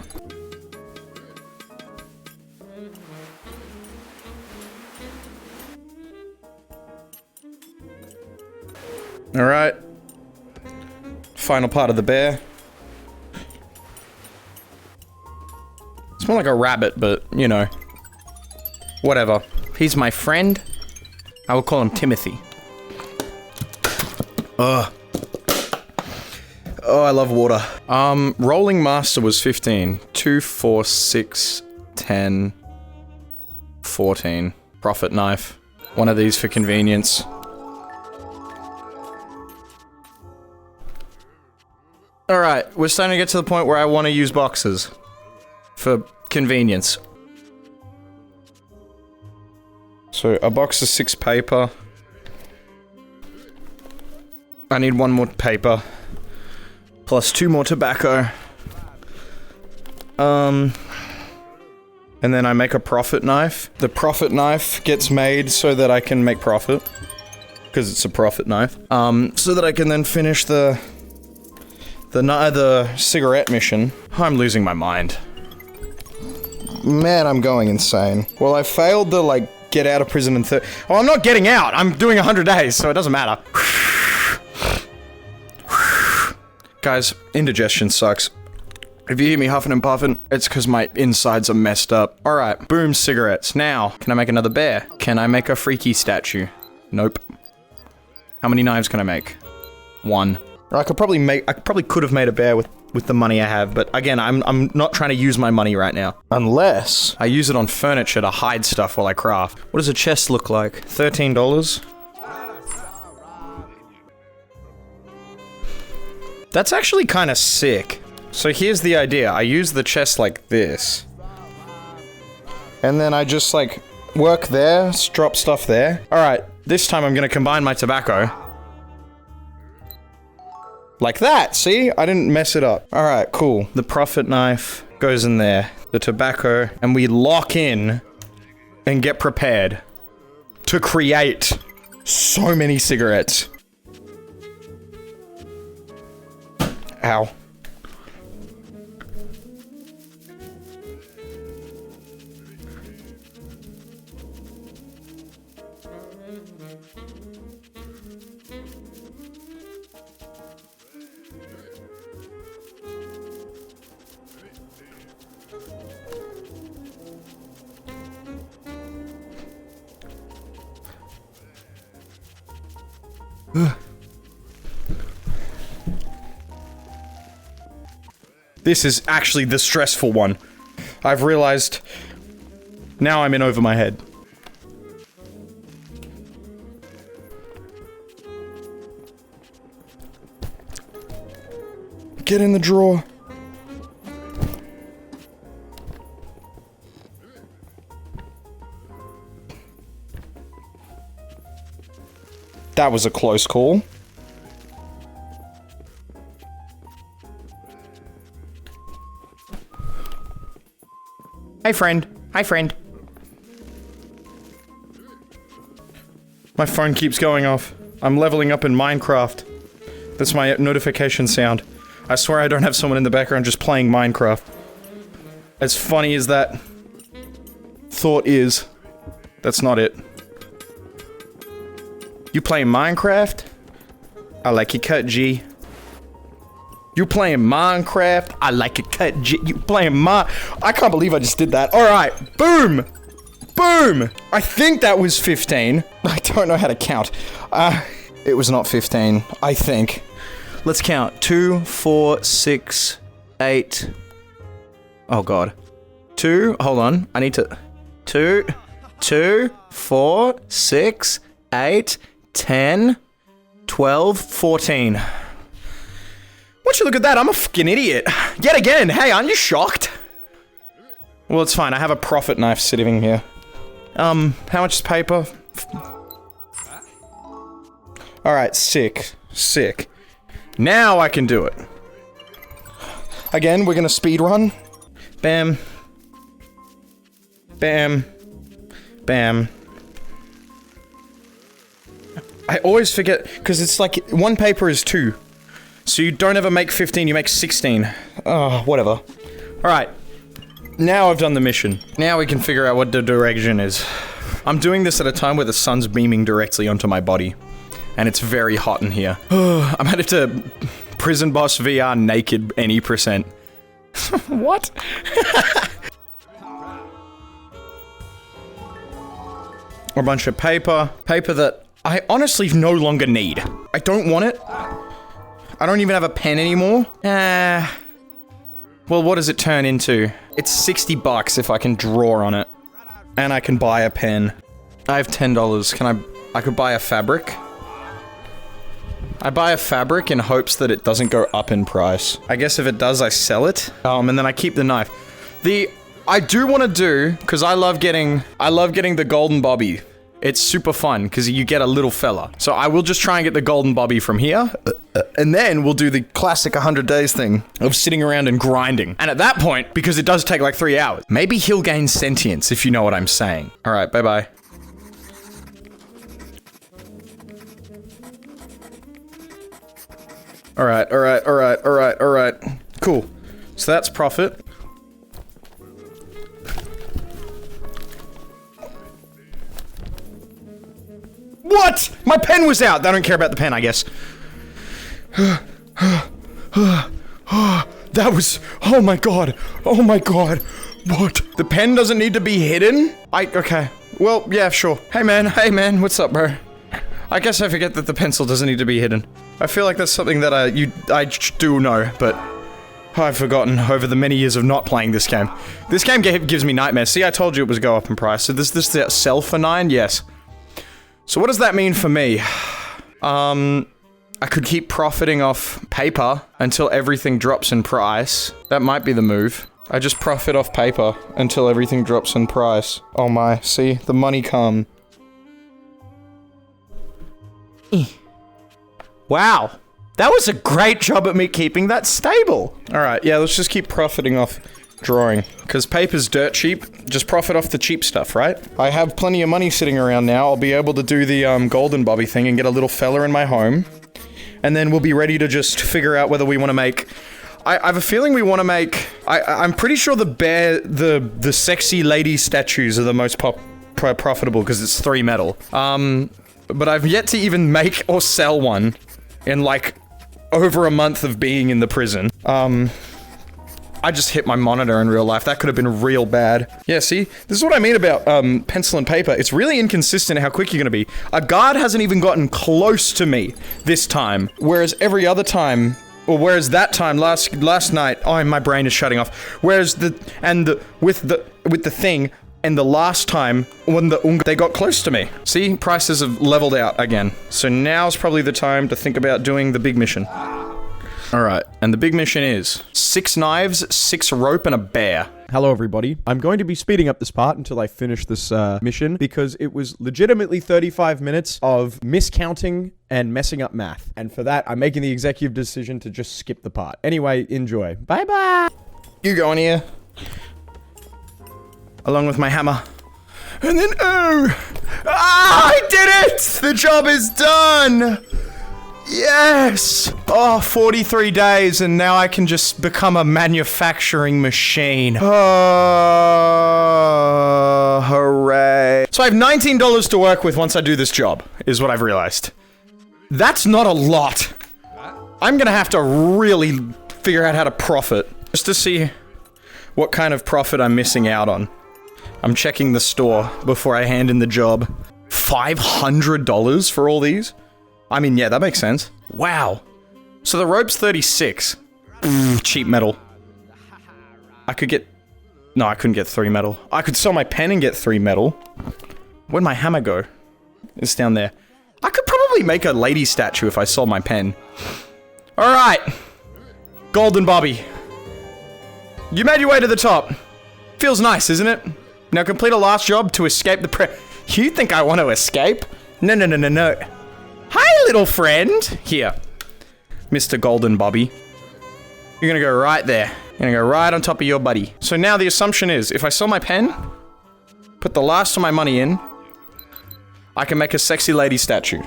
Alright. Final part of the bear. It's more like a rabbit, but, you know. Whatever. He's my friend. I will call him Timothy. Ugh. Oh, I love water. Rolling master was 15. 2, 4, 6, 10, 14. Profit knife. One of these for convenience. Alright, we're starting to get to the point where I want to use boxes. For convenience. So, a box of 6 paper. I need 1 more paper. Plus 2 more tobacco. And then I make a profit knife. The profit knife gets made so that I can make profit. Because it's a profit knife. So that I can then finish the cigarette mission. I'm losing my mind. Man, I'm going insane. Well, I failed to, like, get out of prison in Oh, I'm not getting out! I'm doing 100 days, so it doesn't matter. Guys, indigestion sucks. If you hear me huffing and puffing, it's because my insides are messed up. Alright, boom, cigarettes. Now, can I make another bear? Can I make a freaky statue? Nope. How many knives can I make? 1. I probably could have made a bear with the money I have, but again, I'm not trying to use my money right now. Unless I use it on furniture to hide stuff while I craft. What does a chest look like? $13? That's actually kind of sick. So here's the idea. I use the chest like this. And then I just, like, work there, drop stuff there. Alright, this time I'm gonna combine my tobacco. Like that, see? I didn't mess it up. Alright, cool. The profit knife goes in there. The tobacco. And we lock in and get prepared to create so many cigarettes. Ow. This is actually the stressful one. I've realized now I'm in over my head. Get in the drawer. That was a close call. Hey, friend. Hi, friend. My phone keeps going off. I'm leveling up in Minecraft. That's my notification sound. I swear I don't have someone in the background just playing Minecraft. As funny as that thought is, that's not it. You playing Minecraft? I like your cut, G. You playing Minecraft? I like your cut, G. You playing I can't believe I just did that. Alright, boom! Boom! I think that was 15. I don't know how to count. It was not 15, I think. Let's count. 2, 4, 6, 8. Oh god. 2, hold on. I need to... 2, 4, 6, 8, 10, 12, 14. Would you look at that? I'm a fucking idiot. Yet again. Hey, aren't you shocked? Well, it's fine. I have a profit knife sitting here. How much is paper? Alright, sick. Sick. Now I can do it. Again, we're gonna speed run. Bam. Bam. Bam. I always forget, because it's like, one paper is 2. So you don't ever make 15, you make 16. Oh, whatever. Alright. Now I've done the mission. Now we can figure out what the direction is. I'm doing this at a time where the sun's beaming directly onto my body. And it's very hot in here. I'm headed to Prison Boss VR naked any percent. What? A bunch of paper. Paper that I honestly no longer need. I don't want it. I don't even have a pen anymore. Well, what does it turn into? It's 60 bucks if I can draw on it. And I can buy a pen. I have $10. I could buy a fabric. I buy a fabric in hopes that it doesn't go up in price. I guess if it does, I sell it. And then I keep the knife. I do want to do, because I love getting the golden bobby. It's super fun, because you get a little fella. So I will just try and get the golden bobby from here. And then we'll do the classic 100 days thing of sitting around and grinding. And at that point, because it does take like 3 hours, maybe he'll gain sentience, if you know what I'm saying. All right, bye-bye. All right. Cool. So that's profit. What? My pen was out. I don't care about the pen, I guess. That was... Oh my god. Oh my god. What? The pen doesn't need to be hidden? Okay. Well, yeah, sure. Hey man, what's up, bro? I guess I forget that the pencil doesn't need to be hidden. I feel like that's something that I do know, but I've forgotten over the many years of not playing this game. This game gives me nightmares. See, I told you it was go up in price. So this sell for 9? Yes. So what does that mean for me? I could keep profiting off paper until everything drops in price. That might be the move. I just profit off paper until everything drops in price. Oh my, see? The money come. Wow. That was a great job at me keeping that stable. Alright, yeah, let's just keep profiting off drawing. Because paper's dirt cheap. Just profit off the cheap stuff, right? I have plenty of money sitting around now. I'll be able to do the golden bobby thing and get a little fella in my home. And then we'll be ready to just figure out whether we want to make... I have a feeling we want to make... I'm pretty sure the sexy lady statues are the most profitable because it's 3 metal. But I've yet to even make or sell one in like over a month of being in the prison. I just hit my monitor in real life. That could have been real bad. Yeah, see? This is what I mean about pencil and paper. It's really inconsistent how quick you're gonna be. A guard hasn't even gotten close to me this time, whereas every other time, or whereas that time last night, oh, my brain is shutting off. Whereas with the thing, and the last time, when they got close to me. See, prices have leveled out again. So now's probably the time to think about doing the big mission. Alright, and the big mission is 6 knives, 6 rope, and a bear. Hello everybody. I'm going to be speeding up this part until I finish this mission because it was legitimately 35 minutes of miscounting and messing up math. And for that, I'm making the executive decision to just skip the part. Anyway, enjoy. Bye-bye! You go in here. Along with my hammer. And then, I did it! The job is done! Yes! Oh, 43 days, and now I can just become a manufacturing machine. Oh, hooray. So I have $19 to work with once I do this job, is what I've realized. That's not a lot. I'm gonna have to really figure out how to profit, just to see what kind of profit I'm missing out on. I'm checking the store before I hand in the job. $500 for all these? I mean, yeah, that makes sense. Wow. So the rope's 36. Cheap metal. I could get... No, I couldn't get 3 metal. I could sell my pen and get 3 metal. Where'd my hammer go? It's down there. I could probably make a lady statue if I sold my pen. Alright. Golden Bobby. You made your way to the top. Feels nice, isn't it? Now complete a last job to escape the You think I want to escape? No, no, no, no, no. Hi, little friend. Here, Mr. Golden Bobby. You're gonna go right there. You're gonna go right on top of your buddy. So now the assumption is, if I sell my pen, put the last of my money in, I can make a sexy lady statue.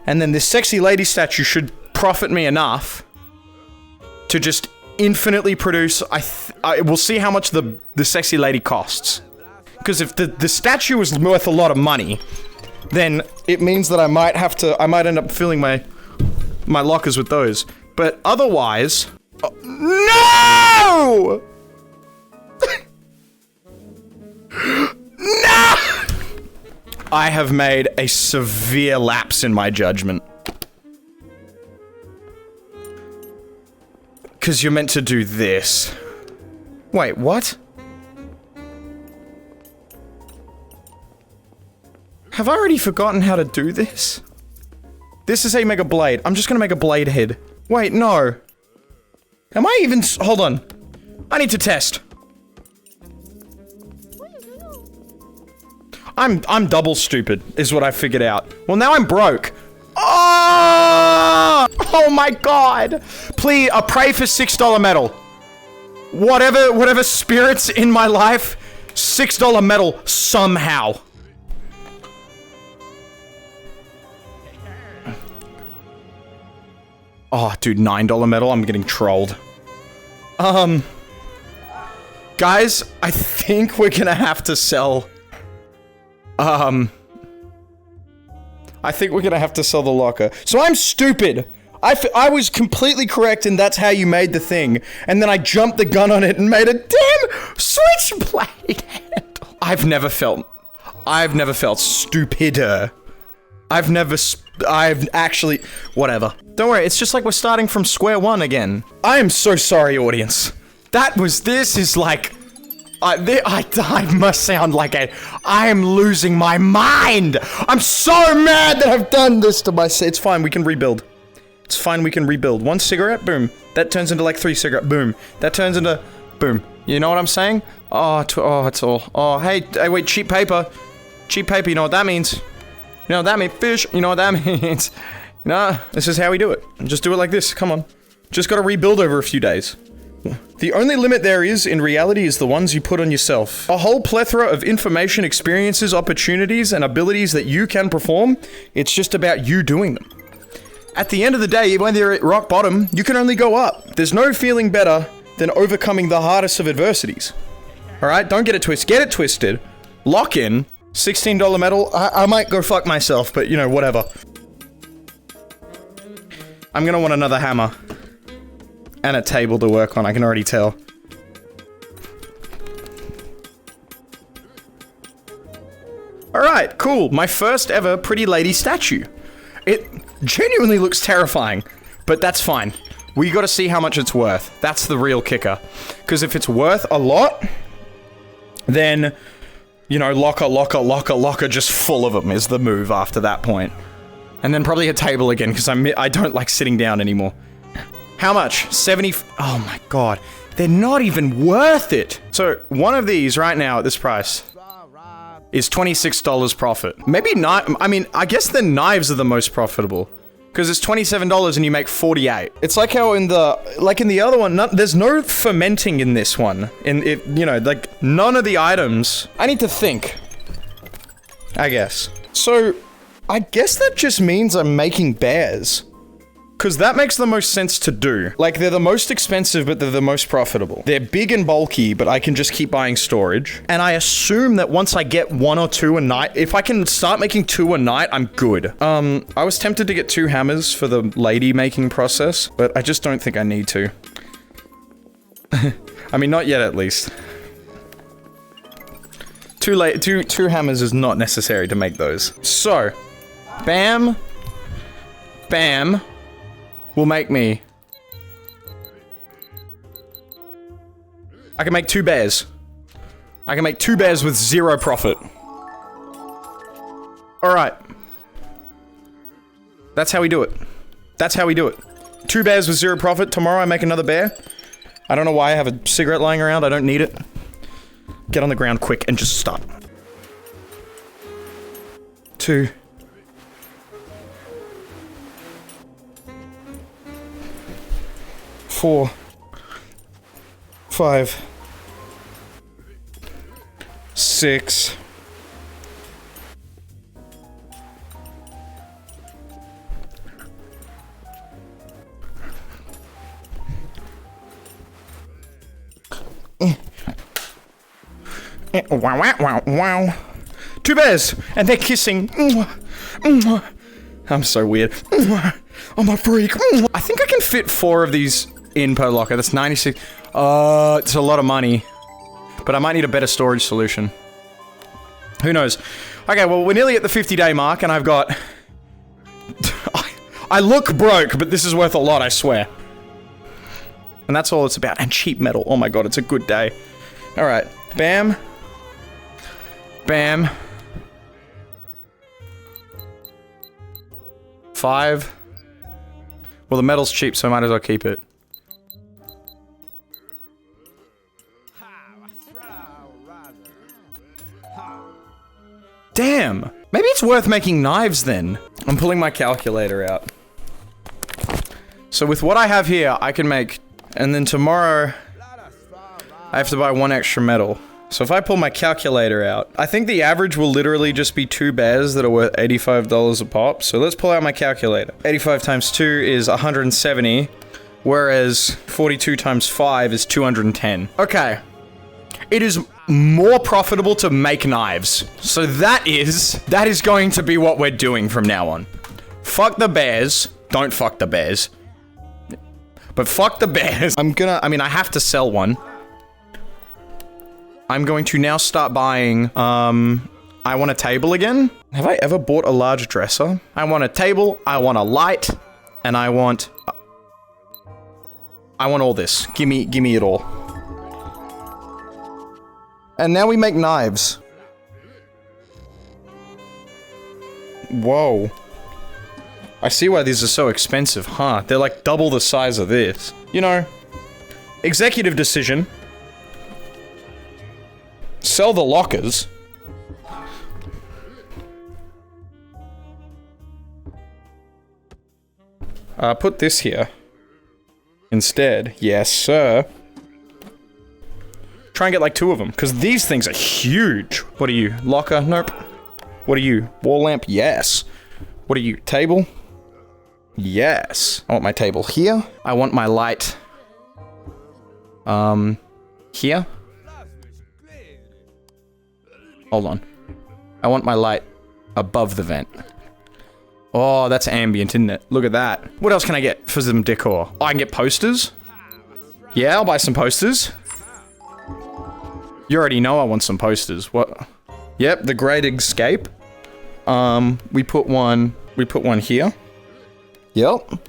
And then this sexy lady statue should profit me enough to just infinitely produce. We'll see how much the sexy lady costs. Because if the statue is worth a lot of money, then it means that I might end up filling my lockers with those. But otherwise, no! No! I have made a severe lapse in my judgment. Because you're meant to do this. Wait, what? Have I already forgotten how to do this? This is how you make a blade. I'm just gonna make a blade head. Wait, no. Am I even hold on. I need to test. I'm double stupid, is what I figured out. Well, now I'm broke. Oh! Oh my god! Please, pray for $6 metal. Whatever spirits in my life, $6 metal somehow. Oh, dude, $9 metal, I'm getting trolled. Guys, I think we're gonna have to sell... I think we're gonna have to sell the locker. So I'm stupid. I was completely correct, and that's how you made the thing. And then I jumped the gun on it and made a damn switchblade handle. I've never felt stupider. I've actually, whatever. Don't worry, it's just like we're starting from square one again. I am so sorry, audience. This is like, I must sound like I am losing my mind. I'm so mad that I've done this to myself. It's fine, we can rebuild. It's fine, we can rebuild. 1 cigarette, boom. That turns into like 3 cigarette, boom. That turns into, boom. You know what I'm saying? It's all. Oh, hey, wait, cheap paper. Cheap paper, you know what that means? You know what that means? Fish, you know what that means? No, this is how we do it. Just do it like this, come on. Just gotta rebuild over a few days. The only limit there is, in reality, is the ones you put on yourself. A whole plethora of information, experiences, opportunities, and abilities that you can perform. It's just about you doing them. At the end of the day, when you're at rock bottom, you can only go up. There's no feeling better than overcoming the hardest of adversities. Alright, don't get it twisted. Get it twisted. Lock in. $16 metal. I might go fuck myself, but you know, whatever. I'm gonna want another hammer. And a table to work on, I can already tell. Alright, cool. My first ever pretty lady statue. It genuinely looks terrifying, but that's fine. We gotta see how much it's worth. That's the real kicker. Because if it's worth a lot, then, you know, locker, just full of them is the move after that point. And then probably a table again, because I don't like sitting down anymore. How much? 70... Oh my god. They're not even worth it! So, one of these right now at this price is $26 profit. Maybe not... I mean, I guess the knives are the most profitable. Because it's $27 and you make 48. It's like how in the... Like in the other one, there's no fermenting in this one. You know, like, none of the items... I need to think. I guess. So, I guess that just means I'm making bears. Because that makes the most sense to do. Like, they're the most expensive, but they're the most profitable. They're big and bulky, but I can just keep buying storage. And I assume that once I get 1 or 2 a night, if I can start making 2 a night, I'm good. I was tempted to get 2 hammers for the lady making process, but I just don't think I need to. I mean, not yet at least. 2 hammers is not necessary to make those. So, bam, bam. Will make me... I can make 2 bears. I can make 2 bears with 0 profit. Alright. That's how we do it. That's how we do it. 2 bears with 0 profit. Tomorrow I make another bear. I don't know why I have a cigarette lying around. I don't need it. Get on the ground quick and just start. 2. 4. 5. 6. 2 bears, and they're kissing. I'm so weird. I'm a freak. I think I can fit 4 of these in per locker. That's 96. It's a lot of money, but I might need a better storage solution. Who knows? Okay, well, we're nearly at the 50-day mark, and I've got... I look broke, but this is worth a lot, I swear. And that's all it's about. And cheap metal. Oh my god, it's a good day. Alright. Bam. Bam. 5. Well, the metal's cheap, so I might as well keep it. Damn! Maybe it's worth making knives then. I'm pulling my calculator out. So with what I have here, I can make... And then tomorrow, I have to buy 1 extra metal. So if I pull my calculator out, I think the average will literally just be 2 bears that are worth $85 a pop. So let's pull out my calculator. 85 times 2 is 170, whereas 42 times 5 is 210. Okay. It is more profitable to make knives. So that is going to be what we're doing from now on. Fuck the bears. Don't fuck the bears. But fuck the bears. I have to sell one. I'm going to now start buying, I want a table again. Have I ever bought a large dresser? I want a table, I want a light, and I want all this. Gimme it all. And now we make knives. Whoa. I see why these are so expensive, huh? They're like double the size of this. You know, executive decision. Sell the lockers. Put this here. Instead. Yes, sir. Try and get like 2 of them, because these things are huge. What are you? Locker? Nope. What are you? Wall lamp? Yes. What are you? Table? Yes. I want my table here. I want my light. Here. Hold on. I want my light above the vent. Oh, that's ambient, isn't it? Look at that. What else can I get for some decor? Oh, I can get posters. Yeah, I'll buy some posters. You already know I want some posters. What? Yep, the Great Escape. We put one here. Yep.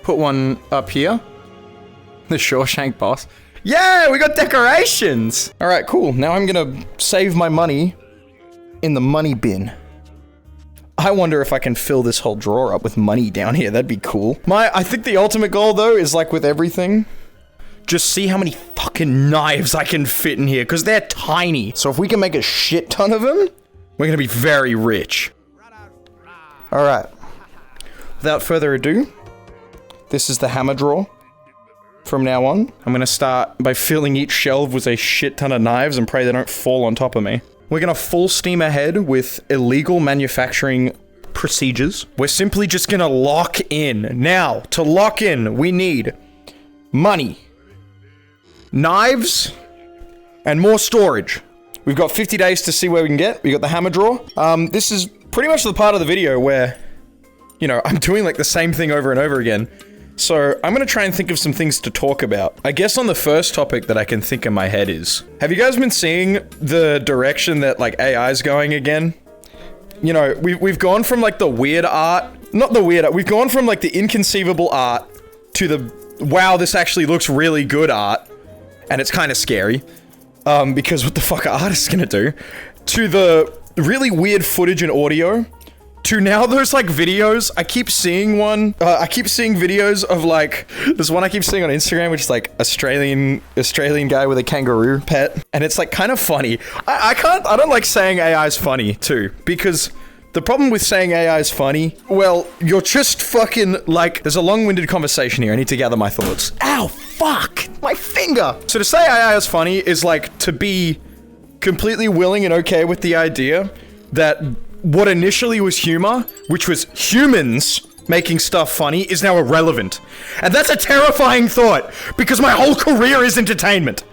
Put one up here. The Shawshank boss. Yeah, we got decorations! Alright, cool. Now I'm gonna save my money in the money bin. I wonder if I can fill this whole drawer up with money down here. That'd be cool. I think the ultimate goal, though, is like with everything, just see how many fucking knives I can fit in here, because they're tiny. So if we can make a shit ton of them, we're gonna be very rich. Alright. Without further ado, this is the hammer drawer. From now on, I'm gonna start by filling each shelf with a shit ton of knives and pray they don't fall on top of me. We're gonna full steam ahead with illegal manufacturing procedures. We're simply just gonna lock in. Now, to lock in, we need money, knives, and more storage. We've got 50 days to see where we can get. We got the hammer drawer. This is pretty much the part of the video where, you know, I'm doing like the same thing over and over again. So, I'm gonna try and think of some things to talk about. I guess on the first topic that I can think in my head is, have you guys been seeing the direction that, like, AI's going again? You know, we've gone from, like, the weird art, not the weird art, we've gone from, like, the inconceivable art to the, wow, this actually looks really good art, and it's kind of scary, because what the fuck are artists gonna do? To the really weird footage and audio, to now there's like videos. I keep seeing videos of like, there's one I keep seeing on Instagram, which is like Australian guy with a kangaroo pet. And it's like kind of funny. I don't like saying AI is funny too, because the problem with saying AI is funny, well, you're just fucking like, there's a long-winded conversation here. I need to gather my thoughts. Ow, fuck, my finger. So to say AI is funny is like to be completely willing and okay with the idea that what initially was humor, which was humans making stuff funny, is now irrelevant. And that's a terrifying thought, because my whole career is entertainment.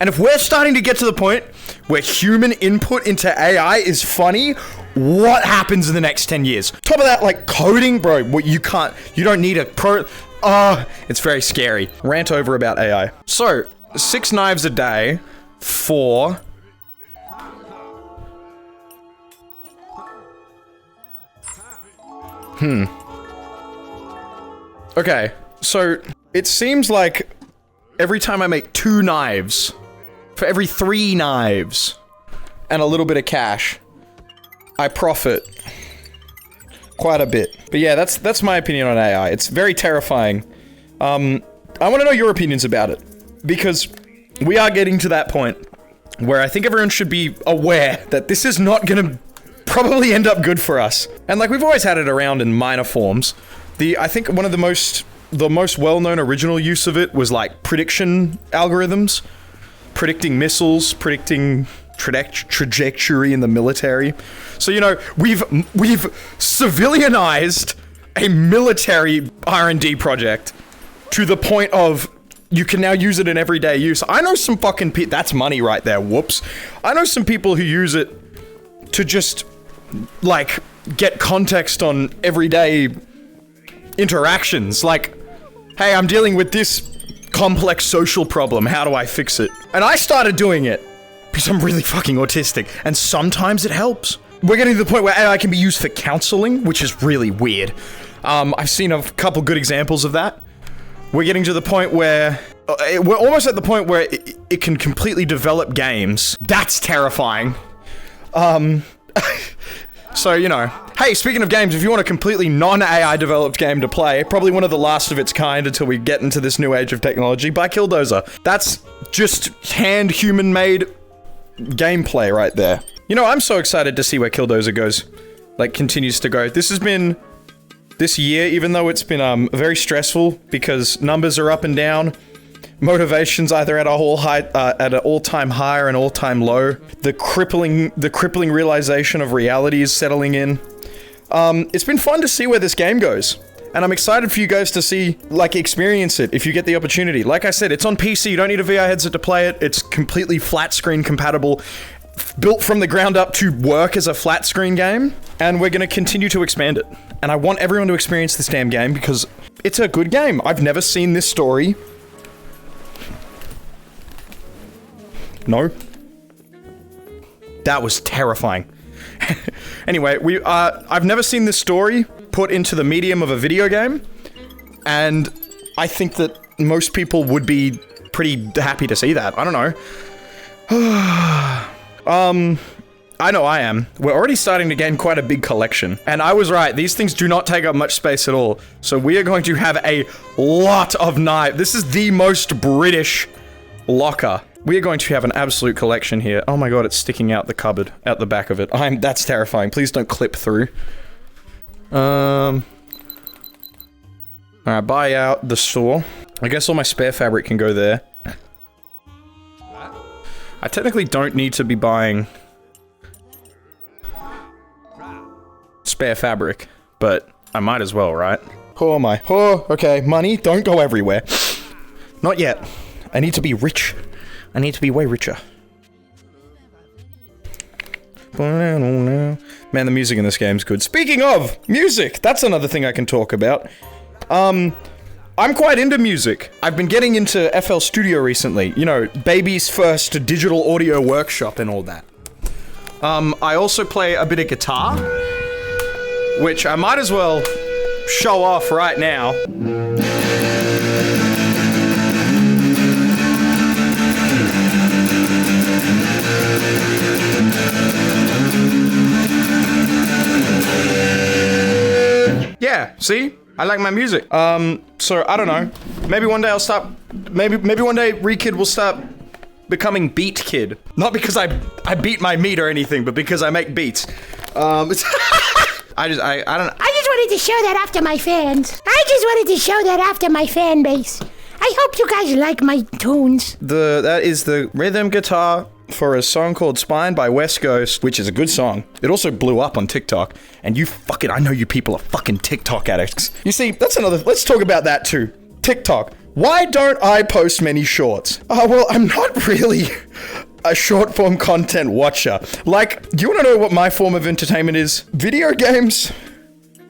And if we're starting to get to the point where human input into AI is funny, what happens in the next 10 years? Top of that, like coding, bro, you don't need it's very scary. Rant over about AI. So, 6 knives a day for... Okay, so it seems like every time I make 2 knives, for every 3 knives and a little bit of cash, I profit quite a bit. But yeah, that's my opinion on AI. It's very terrifying. I want to know your opinions about it, because we are getting to that point where I think everyone should be aware that this is not gonna probably end up good for us. And like, we've always had it around in minor forms. I think one of the most well-known original use of it was like prediction algorithms, predicting missiles, predicting trajectory in the military. So, you know, we've civilianized a military R&D project to the point of you can now use it in everyday use. I know some fucking that's money right there, whoops. I know some people who use it to just, like, get context on everyday interactions. Like, hey, I'm dealing with this complex social problem, how do I fix it? And I started doing it because I'm really fucking autistic, and sometimes it helps. We're getting to the point where AI can be used for counseling, which is really weird. I've seen a couple good examples of that. We're getting to the point where we're almost at the point where it can completely develop games. That's terrifying. So, you know, hey, speaking of games, if you want a completely non-AI developed game to play, probably one of the last of its kind until we get into this new age of technology, buy Killdozer. That's just hand human-made gameplay right there. You know, I'm so excited to see where Killdozer goes. Like, continues to go. This has been... This year, even though it's been very stressful because numbers are up and down, motivation's either at an all-time high or an all-time low. The crippling realization of reality is settling in. It's been fun to see where this game goes, and I'm excited for you guys to see, like, experience it if you get the opportunity. Like I said, it's on PC. You don't need a VR headset to play it. It's completely flat screen compatible, built from the ground up to work as a flat screen game, and we're gonna continue to expand it. And I want everyone to experience this damn game because it's a good game. I've never seen this story. No. That was terrifying. Anyway, I've never seen this story put into the medium of a video game, and I think that most people would be pretty happy to see that. I don't know. I know I am. We're already starting to gain quite a big collection. And I was right, these things do not take up much space at all. So we are going to have a lot of knives. This is the most British locker. We are going to have an absolute collection here. Oh my god, it's sticking out the cupboard, out the back of it. That's terrifying. Please don't clip through. Alright, buy out the store. I guess all my spare fabric can go there. I technically don't need to be buying spare fabric, but I might as well, right? Oh my, okay, money, don't go everywhere. Not yet. I need to be rich. I need to be way richer. Man, the music in this game's good. Speaking of music, that's another thing I can talk about. I'm quite into music. I've been getting into FL Studio recently. You know, baby's first digital audio workshop and all that. I also play a bit of guitar, which I might as well show off right now. Yeah, see? I like my music. So I don't know. Maybe one day I'll stop. Maybe one day Reekid will stop becoming Beat Kid. Not because I beat my meat or anything, but because I make beats. I don't know. I just wanted to show that off to my fans. I just wanted to show that off to my fan base. I hope you guys like my tunes. That is the rhythm guitar for a song called Spine by West Coast, which is a good song. It also blew up on TikTok. And I know you people are fucking TikTok addicts. You see, let's talk about that too. TikTok. Why don't I post many shorts? Well, I'm not really a short form content watcher. Like, do you want to know what my form of entertainment is? Video games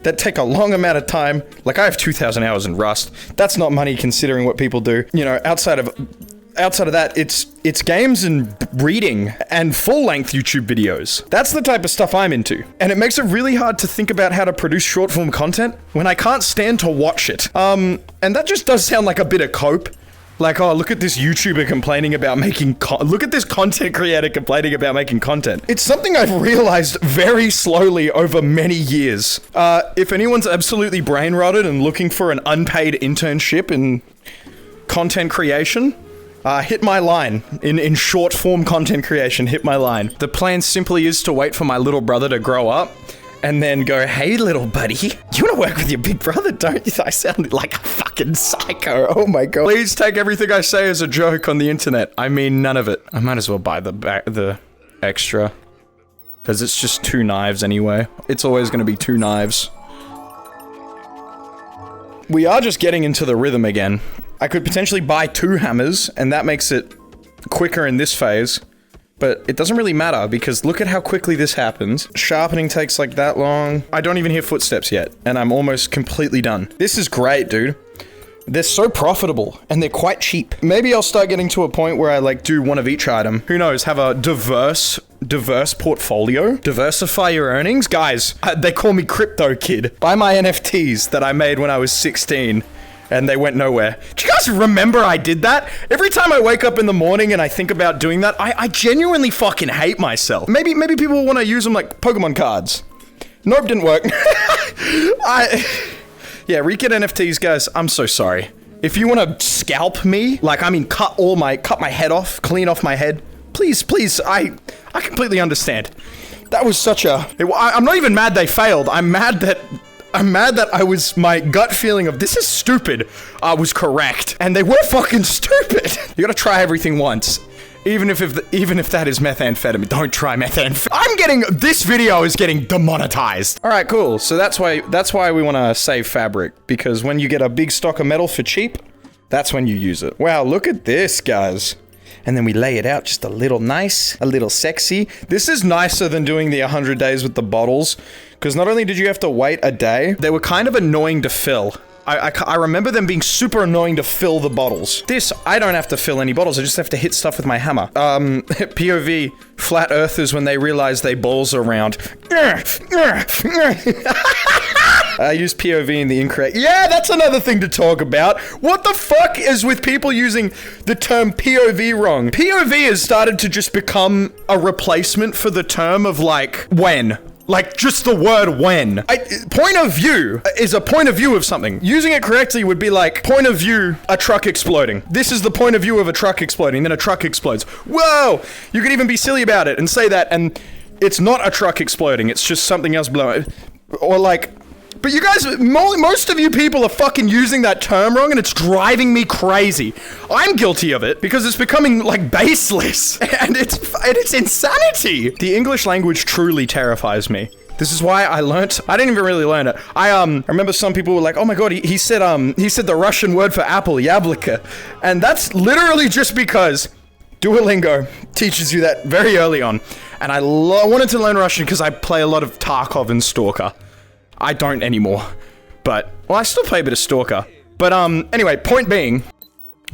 that take a long amount of time. Like, I have 2,000 hours in Rust. That's not money considering what people do. You know, outside of that, it's games and reading and full-length YouTube videos. That's the type of stuff I'm into. And it makes it really hard to think about how to produce short-form content when I can't stand to watch it. And that just does sound like a bit of cope. Like, oh, look at this YouTuber complaining about making look at this content creator complaining about making content. It's something I've realized very slowly over many years. If anyone's absolutely brain rotted and looking for an unpaid internship in content creation, hit my line. In short form content creation, hit my line. The plan simply is to wait for my little brother to grow up and then go, hey, little buddy, you want to work with your big brother, don't you? I sound like a fucking psycho. Oh my god. Please take everything I say as a joke on the internet. I mean none of it. I might as well buy the extra. Because it's just 2 knives anyway. It's always going to be 2 knives. We are just getting into the rhythm again. I could potentially buy 2 hammers, and that makes it quicker in this phase. But it doesn't really matter, because look at how quickly this happens. Sharpening takes like that long. I don't even hear footsteps yet, and I'm almost completely done. This is great, dude. They're so profitable, and they're quite cheap. Maybe I'll start getting to a point where I, like, do one of each item. Who knows, have a diverse portfolio? Diversify your earnings? Guys, they call me Crypto Kid. Buy my NFTs that I made when I was 16. And they went nowhere. Do you guys remember I did that? Every time I wake up in the morning and I think about doing that, I genuinely fucking hate myself. Maybe people want to use them like Pokemon cards. Nope, didn't work. Yeah, Reekid NFTs, guys, I'm so sorry. If you want to scalp me, like, I mean, cut my head off, clean off my head, please, I completely understand. That was I'm not even mad they failed. I'm mad that my gut feeling of this is stupid was correct. And they were fucking stupid. You gotta try everything once. Even if that is methamphetamine, don't try methamphetamine. This video is getting demonetized. All right, cool. So that's why we want to save fabric, because when you get a big stock of metal for cheap, that's when you use it. Wow, look at this, guys. And then we lay it out just a little nice, a little sexy. This is nicer than doing the 100 days with the bottles, because not only did you have to wait a day, they were kind of annoying to fill. I remember them being super annoying to fill the bottles. This, I don't have to fill any bottles, I just have to hit stuff with my hammer. POV, flat earthers when they realize they balls are round. I use POV in the incorrect. Yeah, that's another thing to talk about. What the fuck is with people using the term POV wrong? POV has started to just become a replacement for the term of, like, when. Like, just the word when. Point of view is a point of view of something. Using it correctly would be like, point of view, a truck exploding. This is the point of view of a truck exploding, then a truck explodes. Whoa! You could even be silly about it and say that, and it's not a truck exploding, it's just something else blowing. Or like, but you guys, most of you people are fucking using that term wrong, and it's driving me crazy. I'm guilty of it because it's becoming, like, baseless, and it's insanity. The English language truly terrifies me. This is why I didn't even really learn it. I remember some people were like, oh my god, he said the Russian word for apple, yablika. And that's literally just because Duolingo teaches you that very early on. And I wanted to learn Russian because I play a lot of Tarkov and Stalker. I don't anymore, but, well, I still play a bit of Stalker. But, anyway, point being,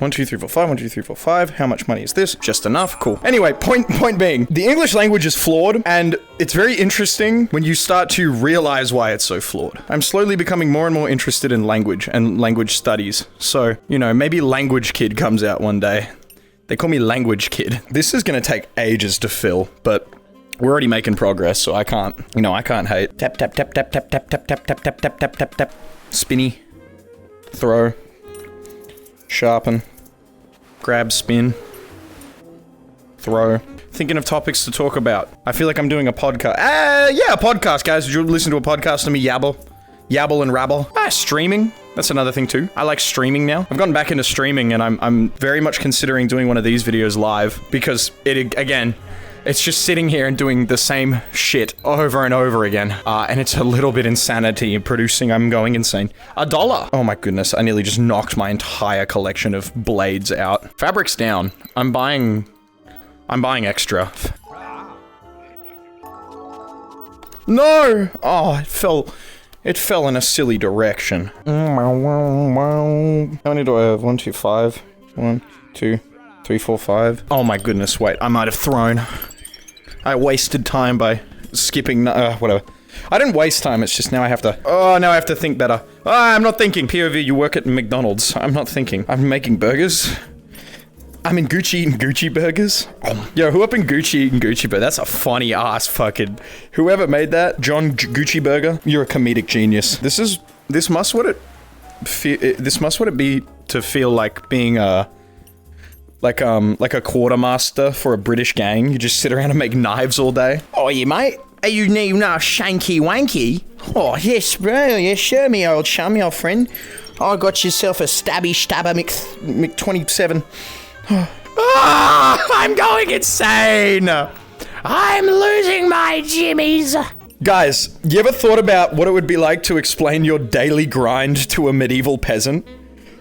1, 2, 3, 4, 5, 1, 2, 3, 4, 5, how much money is this? Just enough, cool. Anyway, point being, the English language is flawed, and it's very interesting when you start to realize why it's so flawed. I'm slowly becoming more and more interested in language and language studies, so, you know, maybe Language Kid comes out one day. They call me Language Kid. This is gonna take ages to fill, but We're already making progress, so I can't, I can't hate. Tap, tap, tap, tap, tap, tap, tap, tap, tap, tap, tap, tap, tap, tap. Spinny. Throw. Sharpen. Grab, spin. Throw. Thinking of topics to talk about. I feel like I'm doing a podcast. Yeah, a podcast, guys. Did you listen to a podcast of me yabble and rabble? Streaming. That's another thing too. I like streaming now. I've gotten back into streaming and I'm very much considering doing one of these videos live because it's just sitting here and doing the same shit over and over again. And it's a little bit insanity producing. I'm going insane. $1. Oh my goodness. I nearly just knocked my entire collection of blades out. Fabric's down. I'm buying extra. No! Oh, it fell in a silly direction. How many do I have? 1, 2, 5. 1, 2, 3, 4, 5. Oh my goodness, wait. I might have thrown. I wasted time by skipping, whatever. I didn't waste time, it's just now I have to think better. I'm not thinking. POV, you work at McDonald's. I'm not thinking. I'm making burgers. I'm in Gucci eating Gucci burgers. Yo, who up in Gucci eating Gucci burgers? That's a funny ass fucking... Whoever made that, John Gucci Burger, you're a comedic genius. This must what it be to feel like being like a quartermaster for a British gang. You just sit around and make knives all day. Oh, you mate? Are you new now shanky wanky? Oh, yes, bro. Yeah, sure, me old chum, me old friend. I got yourself a stabby stabber Mc 27. I'm going insane. I'm losing my jimmies. Guys, you ever thought about what it would be like to explain your daily grind to a medieval peasant?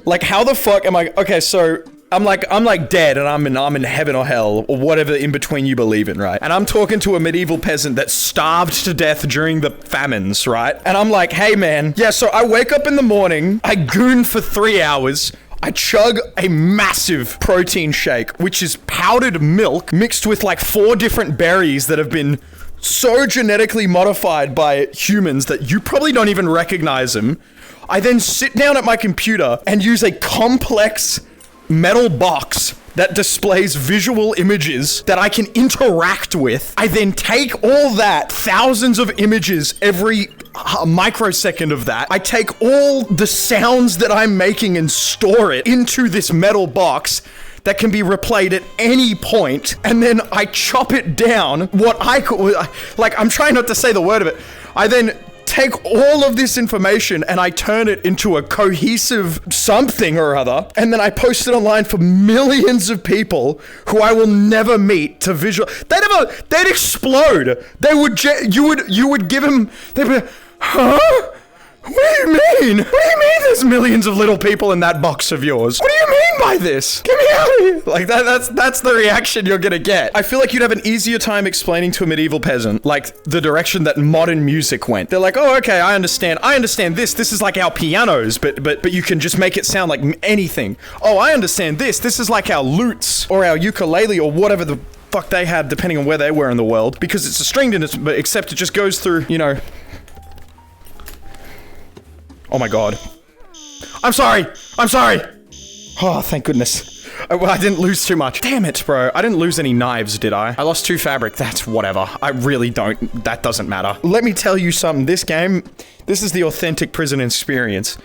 Like, how the fuck am I... Okay, so... I'm like dead and I'm in heaven or hell or whatever in between you believe in, right? And I'm talking to a medieval peasant that starved to death during the famines, right? And I'm like, hey man, yeah, so I wake up in the morning, I goon for 3 hours, I chug a massive protein shake, which is powdered milk mixed with like 4 different berries that have been so genetically modified by humans that you probably don't even recognize them. I then sit down at my computer and use a complex metal box that displays visual images that I can interact with. I then take all that, thousands of images every microsecond of that. I take all the sounds that I'm making and store it into this metal box that can be replayed at any point, and then I chop it down, I'm trying not to say the word of it. I then take all of this information and I turn it into a cohesive something or other, and then I post it online for millions of people who I will never meet to visual. They'd explode. You would give them, they'd be, huh? What do you mean? What do you mean there's millions of little people in that box of yours? What do you mean by this? Get me out of here. Like, that's the reaction you're gonna get. I feel like you'd have an easier time explaining to a medieval peasant, like, the direction that modern music went. They're like, oh, okay, I understand this. This is like our pianos, but you can just make it sound like anything. Oh, I understand this. This is like our lutes, or our ukulele, or whatever the fuck they had, depending on where they were in the world. Because it's a stringed instrument, but except it just goes through, Oh my god. I'm sorry! Oh, thank goodness. I didn't lose too much. Damn it, bro. I didn't lose any knives, did I? I lost 2 fabric. That's whatever. I really don't. That doesn't matter. Let me tell you something. This is the authentic prison experience.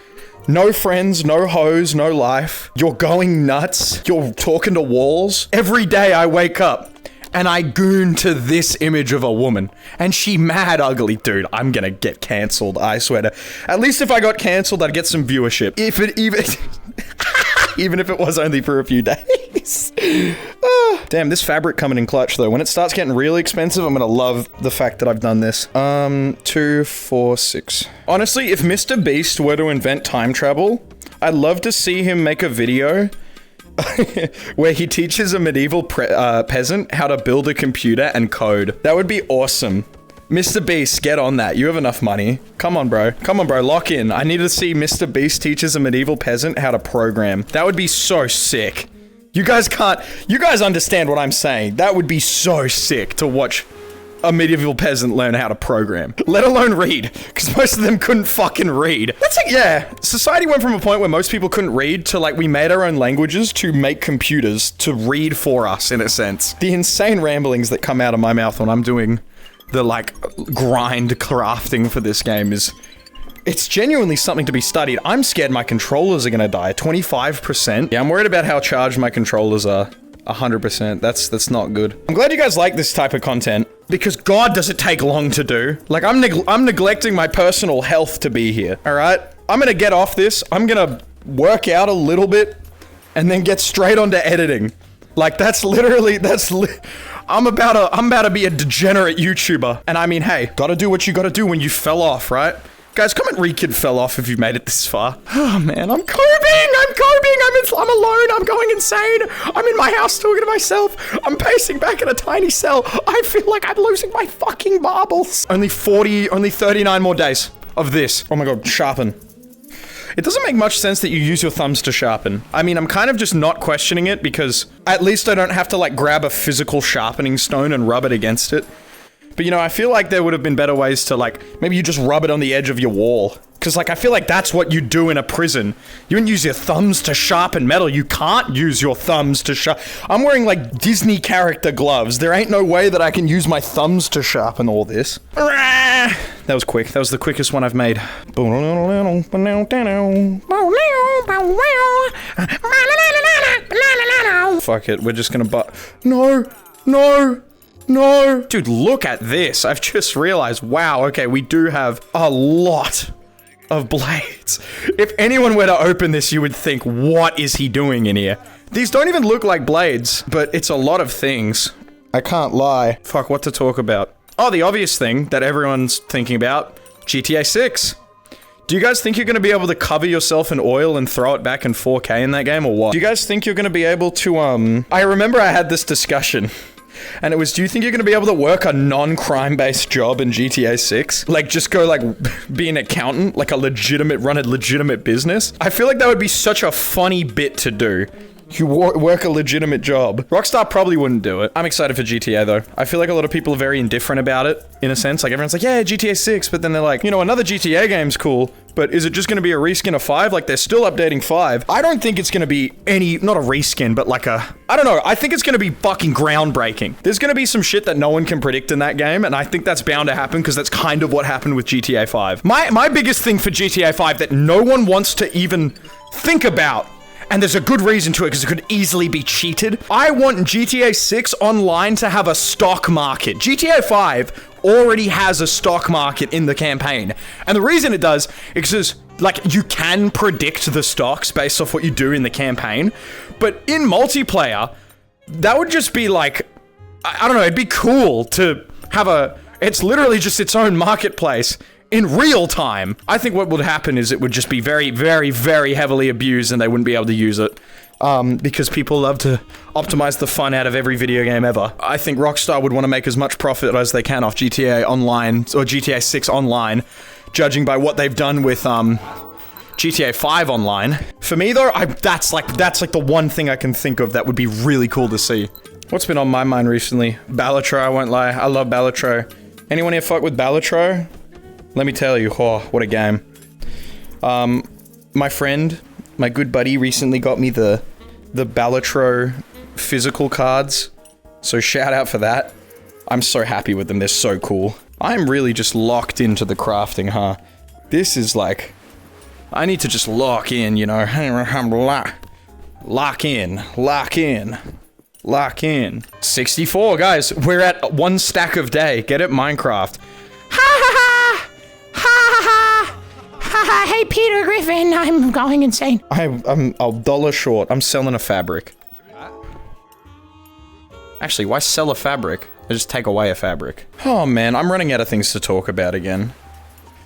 No friends, no hoes, no life. You're going nuts. You're talking to walls. Every day I wake up and I goon to this image of a woman. And she mad ugly. Dude, I'm gonna get cancelled, I swear to. At least if I got cancelled, I'd get some viewership. If it even... even if it was only for a few days. Damn, this fabric coming in clutch, though. When it starts getting really expensive, I'm gonna love the fact that I've done this. 2, 4, 6. Honestly, if Mr. Beast were to invent time travel, I'd love to see him make a video where he teaches a medieval peasant how to build a computer and code. That would be awesome. Mr. Beast, get on that. You have enough money. Come on, bro. Lock in. I need to see Mr. Beast teaches a medieval peasant how to program. That would be so sick. You guys understand what I'm saying. That would be so sick to watch a medieval peasant learn how to program, let alone read, because most of them couldn't fucking read. That's like, yeah, society went from a point where most people couldn't read to like we made our own languages to make computers to read for us, in a sense. The insane ramblings that come out of my mouth when I'm doing the like grind crafting for this game it's genuinely something to be studied. I'm scared my controllers are gonna die. 25%. Yeah, I'm worried about how charged my controllers are. 100%. That's not good. I'm glad you guys like this type of content, because God, does it take long to do. Like, I'm neglecting my personal health to be here, all right? I'm gonna get off this. I'm gonna work out a little bit and then get straight onto editing. Like, I'm about to be a degenerate YouTuber. And I mean, hey, gotta do what you gotta do when you fell off, right? Guys, comment Reekid fell off if you've made it this far. Oh man, I'm coping, I'm alone, I'm going insane. I'm in my house talking to myself. I'm pacing back in a tiny cell. I feel like I'm losing my fucking marbles. Only 39 more days of this. Oh my God, sharpen. It doesn't make much sense that you use your thumbs to sharpen. I mean, I'm kind of just not questioning it because at least I don't have to like grab a physical sharpening stone and rub it against it. But you know, I feel like there would have been better ways to like, maybe you just rub it on the edge of your wall. Cause like, I feel like that's what you do in a prison. You don't use your thumbs to sharpen metal. You can't use your thumbs to sharpen. I'm wearing like Disney character gloves. There ain't no way that I can use my thumbs to sharpen all this. That was quick. That was the quickest one I've made. Fuck it. We're just gonna No! Dude, look at this. I've just realized, wow, okay, we do have a lot of blades. If anyone were to open this, you would think, what is he doing in here? These don't even look like blades, but it's a lot of things. I can't lie. Fuck, what to talk about? Oh, the obvious thing that everyone's thinking about, GTA 6. Do you guys think you're gonna be able to cover yourself in oil and throw it back in 4K in that game, or what? Do you guys think you're gonna be able to, I remember I had this discussion. And it was, do you think you're gonna be able to work a non-crime-based job in GTA 6? Like, just go, like, be an accountant? Like, run a legitimate business? I feel like that would be such a funny bit to do. You work a legitimate job. Rockstar probably wouldn't do it. I'm excited for GTA, though. I feel like a lot of people are very indifferent about it, in a sense. Like, everyone's like, yeah, GTA 6, but then they're like, you know, another GTA game's cool, but is it just gonna be a reskin of 5? Like, they're still updating 5. I don't think it's gonna be not a reskin, but like I don't know, I think it's gonna be fucking groundbreaking. There's gonna be some shit that no one can predict in that game, and I think that's bound to happen, because that's kind of what happened with GTA 5. My biggest thing for GTA 5 that no one wants to even think about, and there's a good reason to it, because it could easily be cheated. I want GTA 6 Online to have a stock market. GTA 5 already has a stock market in the campaign. And the reason it does is because, like, you can predict the stocks based off what you do in the campaign. But in multiplayer, that would just be like, I don't know, it'd be cool to have it's literally just its own marketplace in real time. I think what would happen is it would just be very, very, very heavily abused and they wouldn't be able to use it. Because people love to optimize the fun out of every video game ever. I think Rockstar would want to make as much profit as they can off GTA Online, or GTA 6 Online, judging by what they've done with, GTA 5 Online. For me though, that's like the one thing I can think of that would be really cool to see. What's been on my mind recently? Balatro, I won't lie. I love Balatro. Anyone here fuck with Balatro? Let me tell you, oh, what a game. My friend, my good buddy, recently got me the Balatro physical cards. So shout out for that. I'm so happy with them, they're so cool. I'm really just locked into the crafting, huh? This is like, I need to just lock in, you know. Lock in. 64, guys, we're at 1 stack of day. Get it, Minecraft. Hey, Peter Griffin, I'm going insane. I'm $1 short. I'm selling a fabric. Actually, why sell a fabric? I just take away a fabric. Oh man, I'm running out of things to talk about again.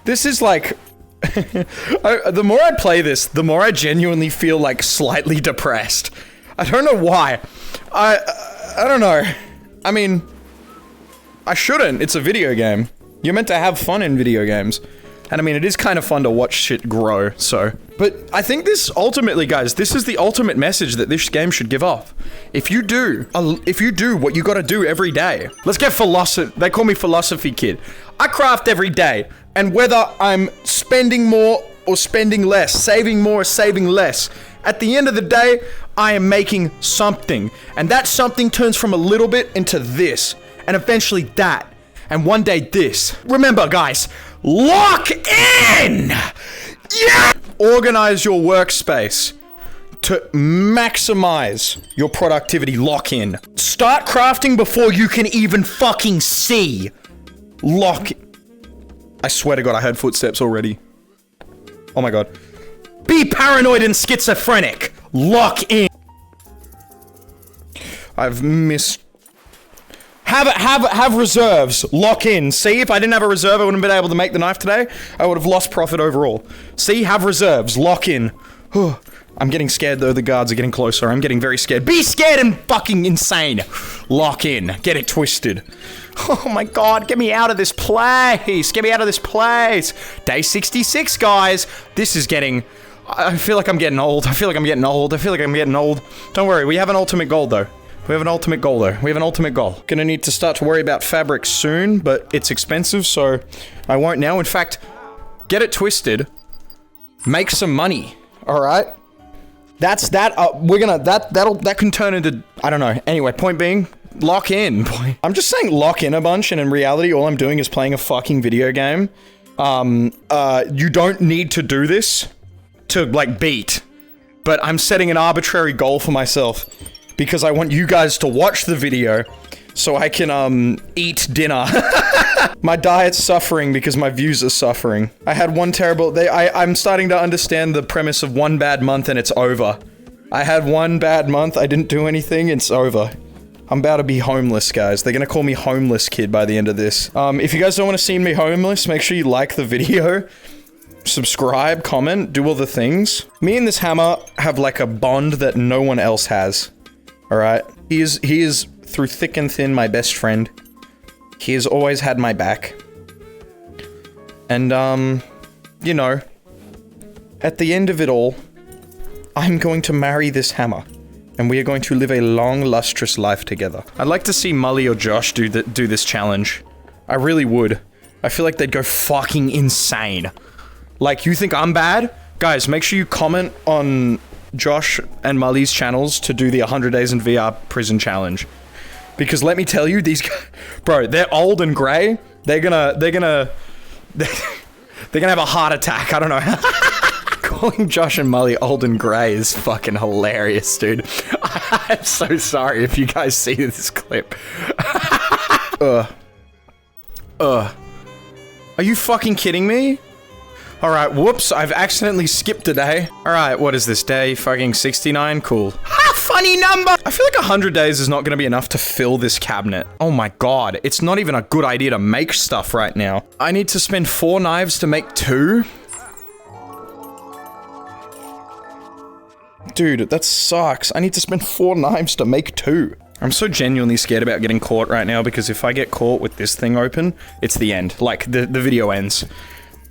This is like... the more I play this, the more I genuinely feel like slightly depressed. I don't know why. I don't know. I mean, I shouldn't. It's a video game. You're meant to have fun in video games. And I mean, it is kind of fun to watch shit grow, so. But I think this ultimately, guys, this is the ultimate message that this game should give off. If you do what you gotta do every day. Let's get philosophy. They call me Philosophy Kid. I craft every day. And whether I'm spending more or spending less, saving more or saving less, at the end of the day, I am making something. And that something turns from a little bit into this. And eventually that. And one day this. Remember, guys, lock in! Yeah! Organize your workspace to maximize your productivity. Lock in. Start crafting before you can even fucking see. Lock in. I swear to God, I heard footsteps already. Oh my God. Be paranoid and schizophrenic. Lock in. I've missed. Have reserves. Lock in. See, if I didn't have a reserve, I wouldn't have been able to make the knife today. I would have lost profit overall. See, have reserves. Lock in. I'm getting scared though. The guards are getting closer. I'm getting very scared. Be scared and fucking insane. Lock in. Get it twisted. Oh my God, get me out of this place. Get me out of this place. Day 66, guys. This is getting... I feel like I'm getting old. I feel like I'm getting old. I feel like I'm getting old. Don't worry, we have an ultimate goal though. We have an ultimate goal though. We have an ultimate goal. Gonna need to start to worry about fabric soon, but it's expensive, so I won't now. In fact, get it twisted. Make some money. All right? That's that. That can turn into... I don't know. Anyway, point being... Lock in. I'm just saying lock in a bunch, and in reality, all I'm doing is playing a fucking video game. You don't need to do this to, like, beat. But I'm setting an arbitrary goal for myself because I want you guys to watch the video so I can, eat dinner. My diet's suffering because my views are suffering. I had one terrible... I'm starting to understand the premise of one bad month and it's over. I had one bad month, I didn't do anything, it's over. I'm about to be homeless, guys. They're gonna call me Homeless Kid by the end of this. If you guys don't want to see me homeless, make sure you like the video, subscribe, comment, do all the things. Me and this hammer have like a bond that no one else has. Alright? He is, through thick and thin, my best friend. He has always had my back. And, you know, at the end of it all, I'm going to marry this hammer. And we are going to live a long, lustrous life together. I'd like to see Mully or Josh do this challenge. I really would. I feel like they'd go fucking insane. Like, you think I'm bad? Guys, make sure you comment on Josh and Mully's channels to do the 100 Days in VR Prison Challenge. Because let me tell you, these guys... Bro, they're old and grey. They're gonna have a heart attack. I don't know. Calling Josh and Mully old and grey is fucking hilarious, dude. I'm so sorry if you guys see this clip. Are you fucking kidding me? Alright, whoops, I've accidentally skipped a day. Alright, what is this, day fucking 69? Cool. Ha! Funny number! I feel like 100 days is not gonna be enough to fill this cabinet. Oh my God, it's not even a good idea to make stuff right now. I need to spend 4 knives to make 2? Dude, that sucks. I need to spend 4 knives to make 2. I'm so genuinely scared about getting caught right now because if I get caught with this thing open, it's the end. Like, the video ends.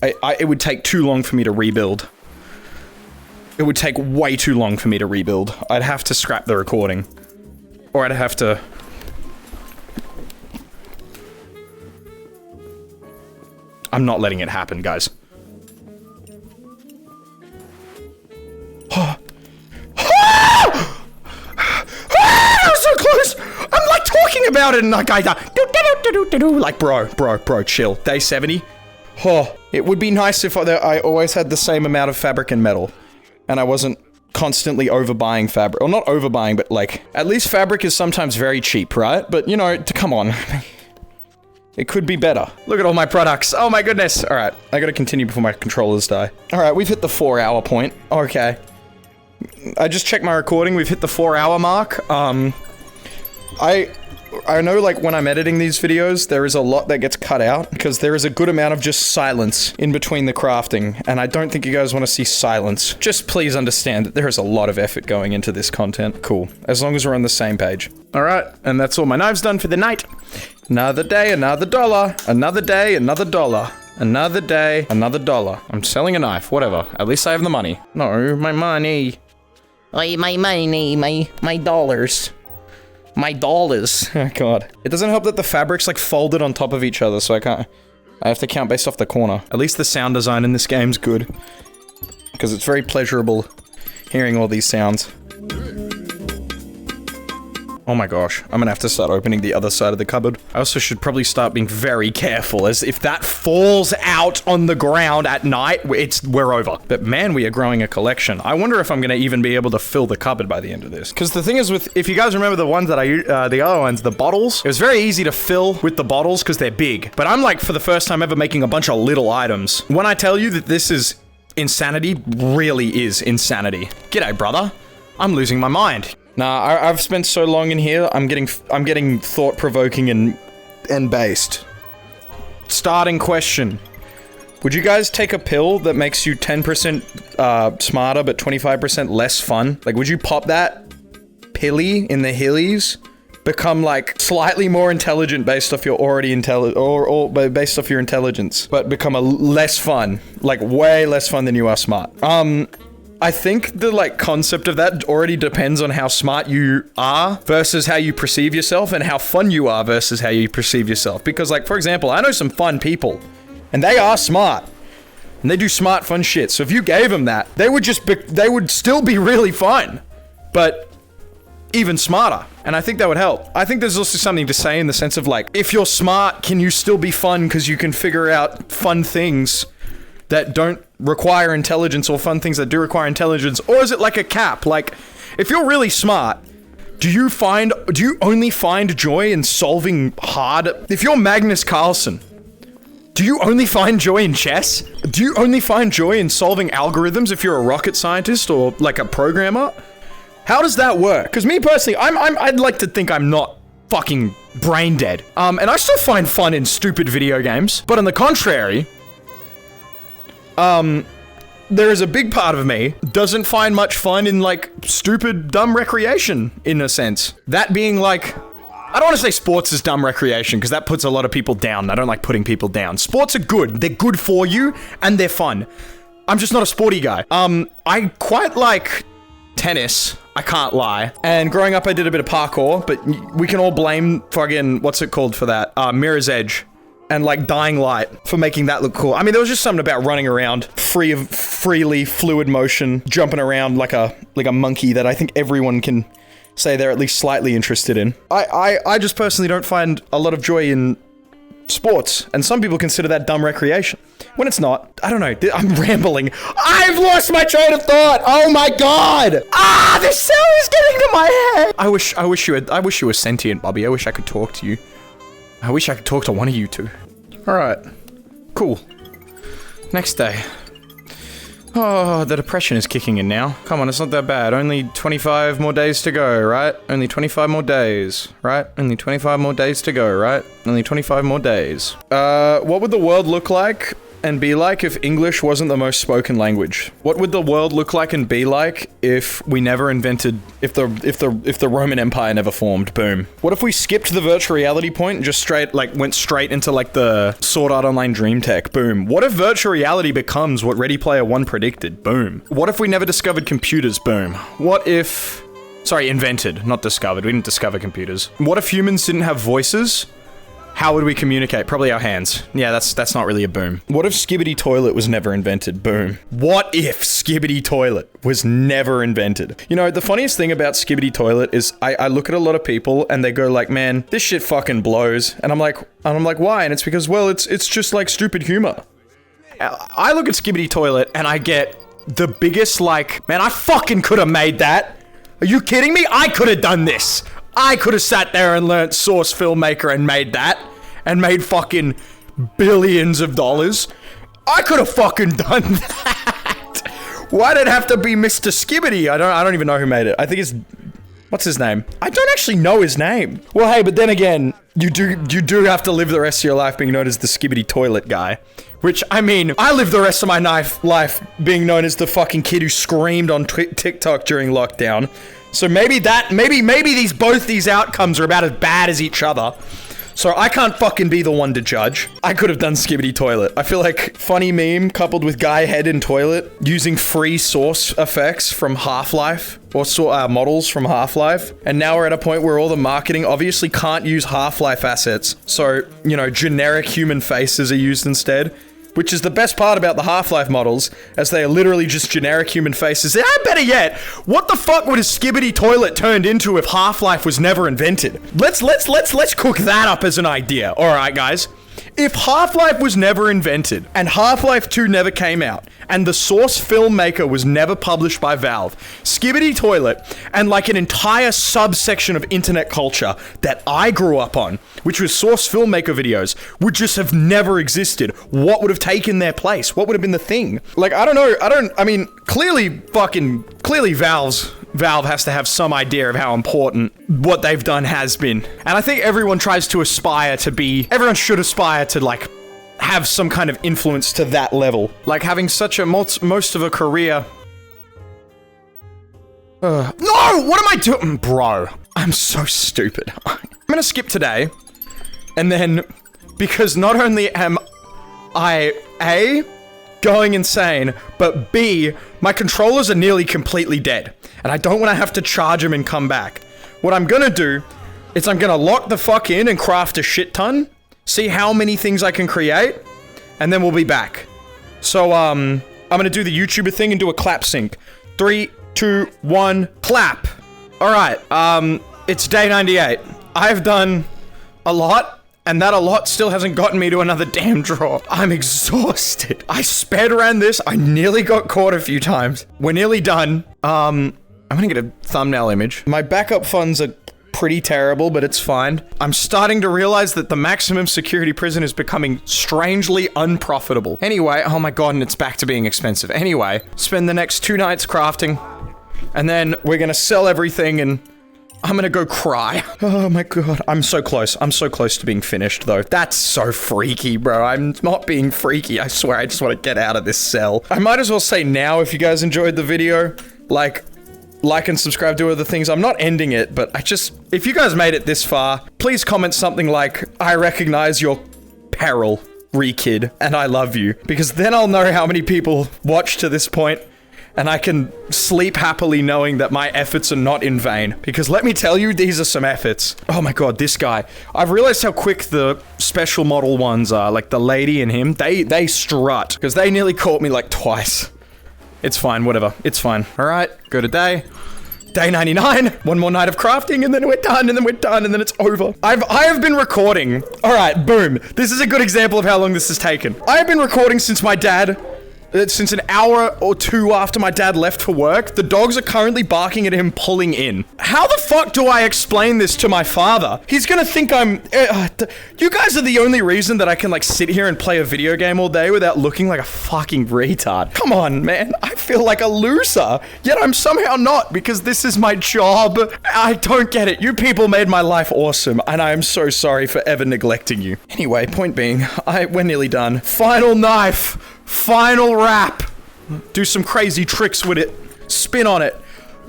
It would take too long for me to rebuild. It would take way too long for me to rebuild. I'd have to scrap the recording. Or I'd have to... I'm not letting it happen, guys. So close! I'm like talking about it and like like bro, chill. Day 70. Oh, it would be nice if I always had the same amount of fabric and metal. And I wasn't constantly overbuying fabric. Or not overbuying, but like, at least fabric is sometimes very cheap, right? But you know, come on. It could be better. Look at all my products. Oh my goodness. All right, I gotta continue before my controllers die. All right, we've hit the 4-hour point. Okay. I just checked my recording. We've hit the 4-hour mark. I know, like, when I'm editing these videos, there is a lot that gets cut out because there is a good amount of just silence in between the crafting, and I don't think you guys want to see silence. Just please understand that there is a lot of effort going into this content. Cool. As long as we're on the same page. Alright, and that's all my knives done for the night. Another day, another dollar. Another day, another dollar. Another day, another dollar. I'm selling a knife, whatever. At least I have the money. No, my money. My money, my dollars. My dollars. Oh, God. It doesn't help that the fabric's like folded on top of each other, so I have to count based off the corner. At least the sound design in this game's good. Because it's very pleasurable hearing all these sounds. Oh my gosh, I'm gonna have to start opening the other side of the cupboard. I also should probably start being very careful, as if that falls out on the ground at night, we're over. But man, we are growing a collection. I wonder if I'm gonna even be able to fill the cupboard by the end of this. Because the thing is if you guys remember the ones that the other ones, the bottles, it was very easy to fill with the bottles because they're big. But I'm like, for the first time ever, making a bunch of little items. When I tell you that this is insanity, really is insanity. G'day, brother. I'm losing my mind. Nah, I've spent so long in here, I'm getting thought-provoking and based. Starting question. Would you guys take a pill that makes you 10% smarter but 25% less fun? Like, would you pop that pilly in the hillies? Become, like, slightly more intelligent based off your already or based off your intelligence, but become a less fun. Like, way less fun than you are smart. I think the, like, concept of that already depends on how smart you are versus how you perceive yourself, and how fun you are versus how you perceive yourself. Because, like, for example, I know some fun people, and they are smart, and they do smart, fun shit. So if you gave them that, they would still be really fun, but even smarter. And I think that would help. I think there's also something to say in the sense of, like, if you're smart, can you still be fun because you can figure out fun things that don't require intelligence, or fun things that do require intelligence? Or is it like a cap? Like, if you're really smart, do you only find joy in solving hard? If you're Magnus Carlsen, do you only find joy in chess? Do you only find joy in solving algorithms if you're a rocket scientist or like a programmer? How does that work? Because me personally, I'd like to think I'm not fucking brain dead. And I still find fun in stupid video games. But on the contrary, there is a big part of me doesn't find much fun in, like, stupid, dumb recreation, in a sense. That being, like, I don't want to say sports is dumb recreation, because that puts a lot of people down. I don't like putting people down. Sports are good. They're good for you, and they're fun. I'm just not a sporty guy. I quite like tennis, I can't lie. And growing up, I did a bit of parkour, but we can all blame fucking, what's it called for that? Mirror's Edge. And, like, Dying Light for making that look cool. I mean, there was just something about running around freely, fluid motion, jumping around like a monkey that I think everyone can say they're at least slightly interested in. I just personally don't find a lot of joy in sports, and some people consider that dumb recreation. When it's not. I don't know. I'm rambling. I've lost my train of thought. Oh my god! The cell is getting to my head. I wish you were sentient, Bobby. I wish I could talk to you. I wish I could talk to one of you two. Alright. Cool. Next day. Oh, the depression is kicking in now. Come on, it's not that bad. Only 25 more days to go, right? Only 25 more days, right? Only 25 more days to go, right? Only 25 more days. What would the world look like and be like if English wasn't the most spoken language? What would the world look like and be like if we never invented, if the Roman Empire never formed? Boom. What if we skipped the virtual reality point and just went straight into, like, the Sword Art Online dream tech? Boom. What if virtual reality becomes what Ready Player One predicted? Boom. What if we never discovered computers? Boom. What if... Sorry, invented, not discovered. We didn't discover computers. What if humans didn't have voices? How would we communicate? Probably our hands. Yeah, that's not really a boom. What if Skibbity Toilet was never invented? Boom. What if Skibbity Toilet was never invented? You know, the funniest thing about Skibbity Toilet is I look at a lot of people and they go like, man, this shit fucking blows. And I'm like, why? And it's because, well, it's just like stupid humor. I look at Skibbity Toilet and I get the biggest, like, man, I fucking could have made that. Are you kidding me? I could have done this. I could have sat there and learnt Source Filmmaker and made that. And made fucking billions of dollars. I could have fucking done that. Why did it have to be Mr. Skibbity? I don't even know who made it. I think it's... What's his name? I don't actually know his name. Well, hey, but then again, you do have to live the rest of your life being known as the Skibbity Toilet guy. Which, I mean, I live the rest of my life being known as the fucking kid who screamed on TikTok during lockdown. So maybe both these outcomes are about as bad as each other. So I can't fucking be the one to judge. I could have done Skibbity Toilet. I feel like funny meme coupled with guy head in toilet using free source effects from Half-Life or models from Half-Life. And now we're at a point where all the marketing obviously can't use Half-Life assets. So, you know, generic human faces are used instead. Which is the best part about the Half-Life models, as they are literally just generic human faces. And better yet, what the fuck would a Skibbity Toilet turned into if Half-Life was never invented? Let's cook that up as an idea. All right, guys. If Half-Life was never invented, and Half-Life 2 never came out, and the Source filmmaker was never published by Valve, Skibbity Toilet, and like an entire subsection of internet culture that I grew up on, which was Source filmmaker videos, would just have never existed. What would have taken their place? What would have been the thing? Like, I don't know. I mean, clearly Valve has to have some idea of how important what they've done has been. And I think everyone should aspire to, like, have some kind of influence to that level. Like, having such a most of a career... No! What am I doing? Bro, I'm so stupid. I'm gonna skip today. And then, because not only am I, A, going insane, but B, my controllers are nearly completely dead. And I don't want to have to charge them and come back. What I'm gonna do is I'm gonna lock the fuck in and craft a shit ton, see how many things I can create, and then we'll be back. So, I'm gonna do the YouTuber thing and do a clap sync. 3, 2, 1, clap. Alright, it's day 98. I've done a lot. And that a lot still hasn't gotten me to another damn draw. I'm exhausted. I sped around this. I nearly got caught a few times. We're nearly done. I'm gonna get a thumbnail image. My backup funds are pretty terrible, but it's fine. I'm starting to realize that the maximum security prison is becoming strangely unprofitable. Anyway, oh my god, and it's back to being expensive. Anyway, spend the next 2 nights crafting, and then we're gonna sell everything and I'm gonna go cry. Oh my god. I'm so close. I'm so close to being finished, though. That's so freaky, bro. I'm not being freaky. I swear, I just want to get out of this cell. I might as well say now, if you guys enjoyed the video, like and subscribe to other things. I'm not ending it, but if you guys made it this far, please comment something like, I recognize your peril, Reekid, and I love you. Because then I'll know how many people watched to this point, and I can sleep happily knowing that my efforts are not in vain. Because let me tell you, these are some efforts. Oh my god, this guy. I've realized how quick the special model ones are. Like the lady and him, they strut. Because they nearly caught me like twice. It's fine, whatever. It's fine. Alright, go to day 99. One more night of crafting, and then we're done, and then we're done, and then it's over. I have been recording. Alright, boom. This is a good example of how long this has taken. I have been recording since my dad... since an hour or two after my dad left for work. The dogs are currently barking at him pulling in. How the fuck do I explain this to my father? He's gonna think I'm... you guys are the only reason that I can, like, sit here and play a video game all day without looking like a fucking retard. Come on, man. I feel like a loser. Yet I'm somehow not, because this is my job. I don't get it. You people made my life awesome, and I am so sorry for ever neglecting you. Anyway, point being, we're nearly done. Final knife. Final wrap. Do some crazy tricks with it. Spin on it.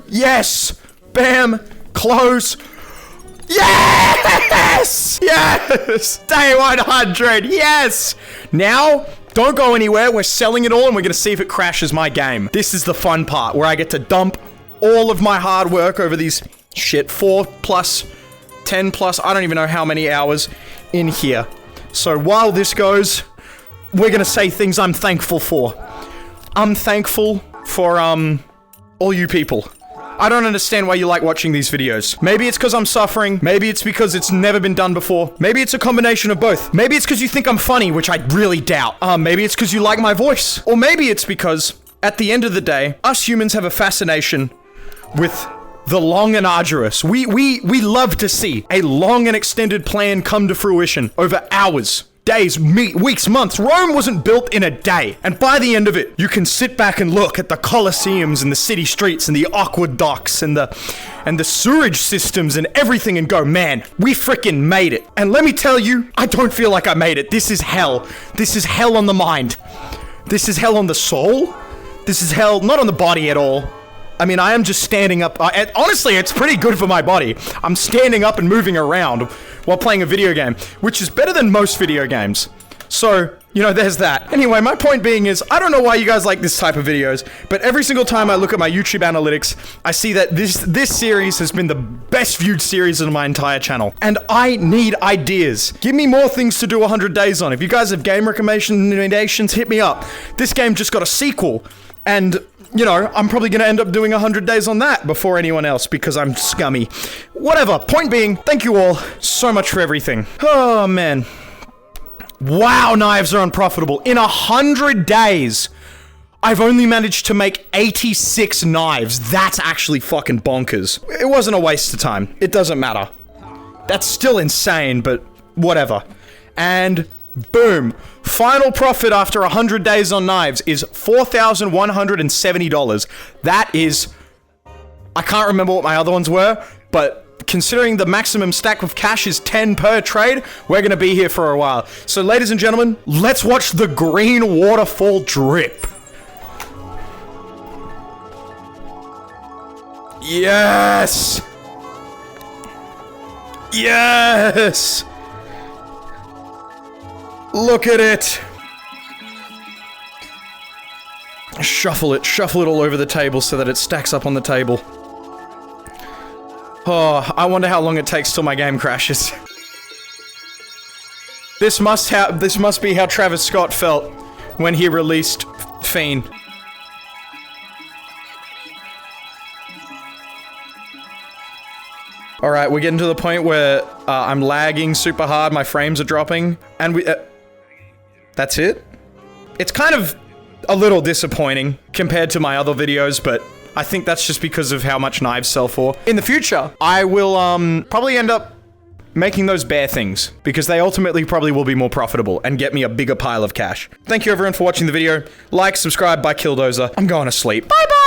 Yes! Bam! Close. Yes! Yes! Day 100! Yes! Now, don't go anywhere. We're selling it all and we're gonna see if it crashes my game. This is the fun part, where I get to dump all of my hard work over these 4 plus, 10 plus, I don't even know how many hours in here. So while this goes... we're gonna say things I'm thankful for. I'm thankful for, all you people. I don't understand why you like watching these videos. Maybe it's because I'm suffering. Maybe it's because it's never been done before. Maybe it's a combination of both. Maybe it's because you think I'm funny, which I really doubt. Maybe it's because you like my voice. Or maybe it's because, at the end of the day, us humans have a fascination with the long and arduous. We love to see a long and extended plan come to fruition over hours. Days, weeks, months. Rome wasn't built in a day. And by the end of it, you can sit back and look at the colosseums and the city streets and the aqueducts and the sewage systems and everything and go, man, we frickin' made it. And let me tell you, I don't feel like I made it. This is hell. This is hell on the mind. This is hell on the soul. This is hell, not on the body at all. I mean, I am just standing up. Honestly, it's pretty good for my body. I'm standing up and moving around while playing a video game, which is better than most video games. So, you know, there's that. Anyway, my point being is, I don't know why you guys like this type of videos, but every single time I look at my YouTube analytics, I see that this series has been the best viewed series in my entire channel. And I need ideas. Give me more things to do 100 days on. If you guys have game recommendations, hit me up. This game just got a sequel, and you know, I'm probably gonna end up doing 100 days on that before anyone else because I'm scummy. Whatever. Point being, thank you all so much for everything. Oh, man. Wow, knives are unprofitable. In 100 days, I've only managed to make 86 knives. That's actually fucking bonkers. It wasn't a waste of time. It doesn't matter. That's still insane, but whatever. And boom. Final profit after 100 days on knives is $4,170. That is... I can't remember what my other ones were, but considering the maximum stack of cash is 10 per trade, we're gonna be here for a while. So ladies and gentlemen, let's watch the green waterfall drip. Yes! Yes! Look at it! Shuffle it all over the table so that it stacks up on the table. Oh, I wonder how long it takes till my game crashes. This must be how Travis Scott felt when he released Fiend. Alright, we're getting to the point where I'm lagging super hard, my frames are dropping, and that's it? It's kind of a little disappointing compared to my other videos, but I think that's just because of how much knives sell for. In the future, I will probably end up making those bear things, because they ultimately probably will be more profitable and get me a bigger pile of cash. Thank you everyone for watching the video. Like, subscribe, bye Killdozer. I'm going to sleep. Bye bye!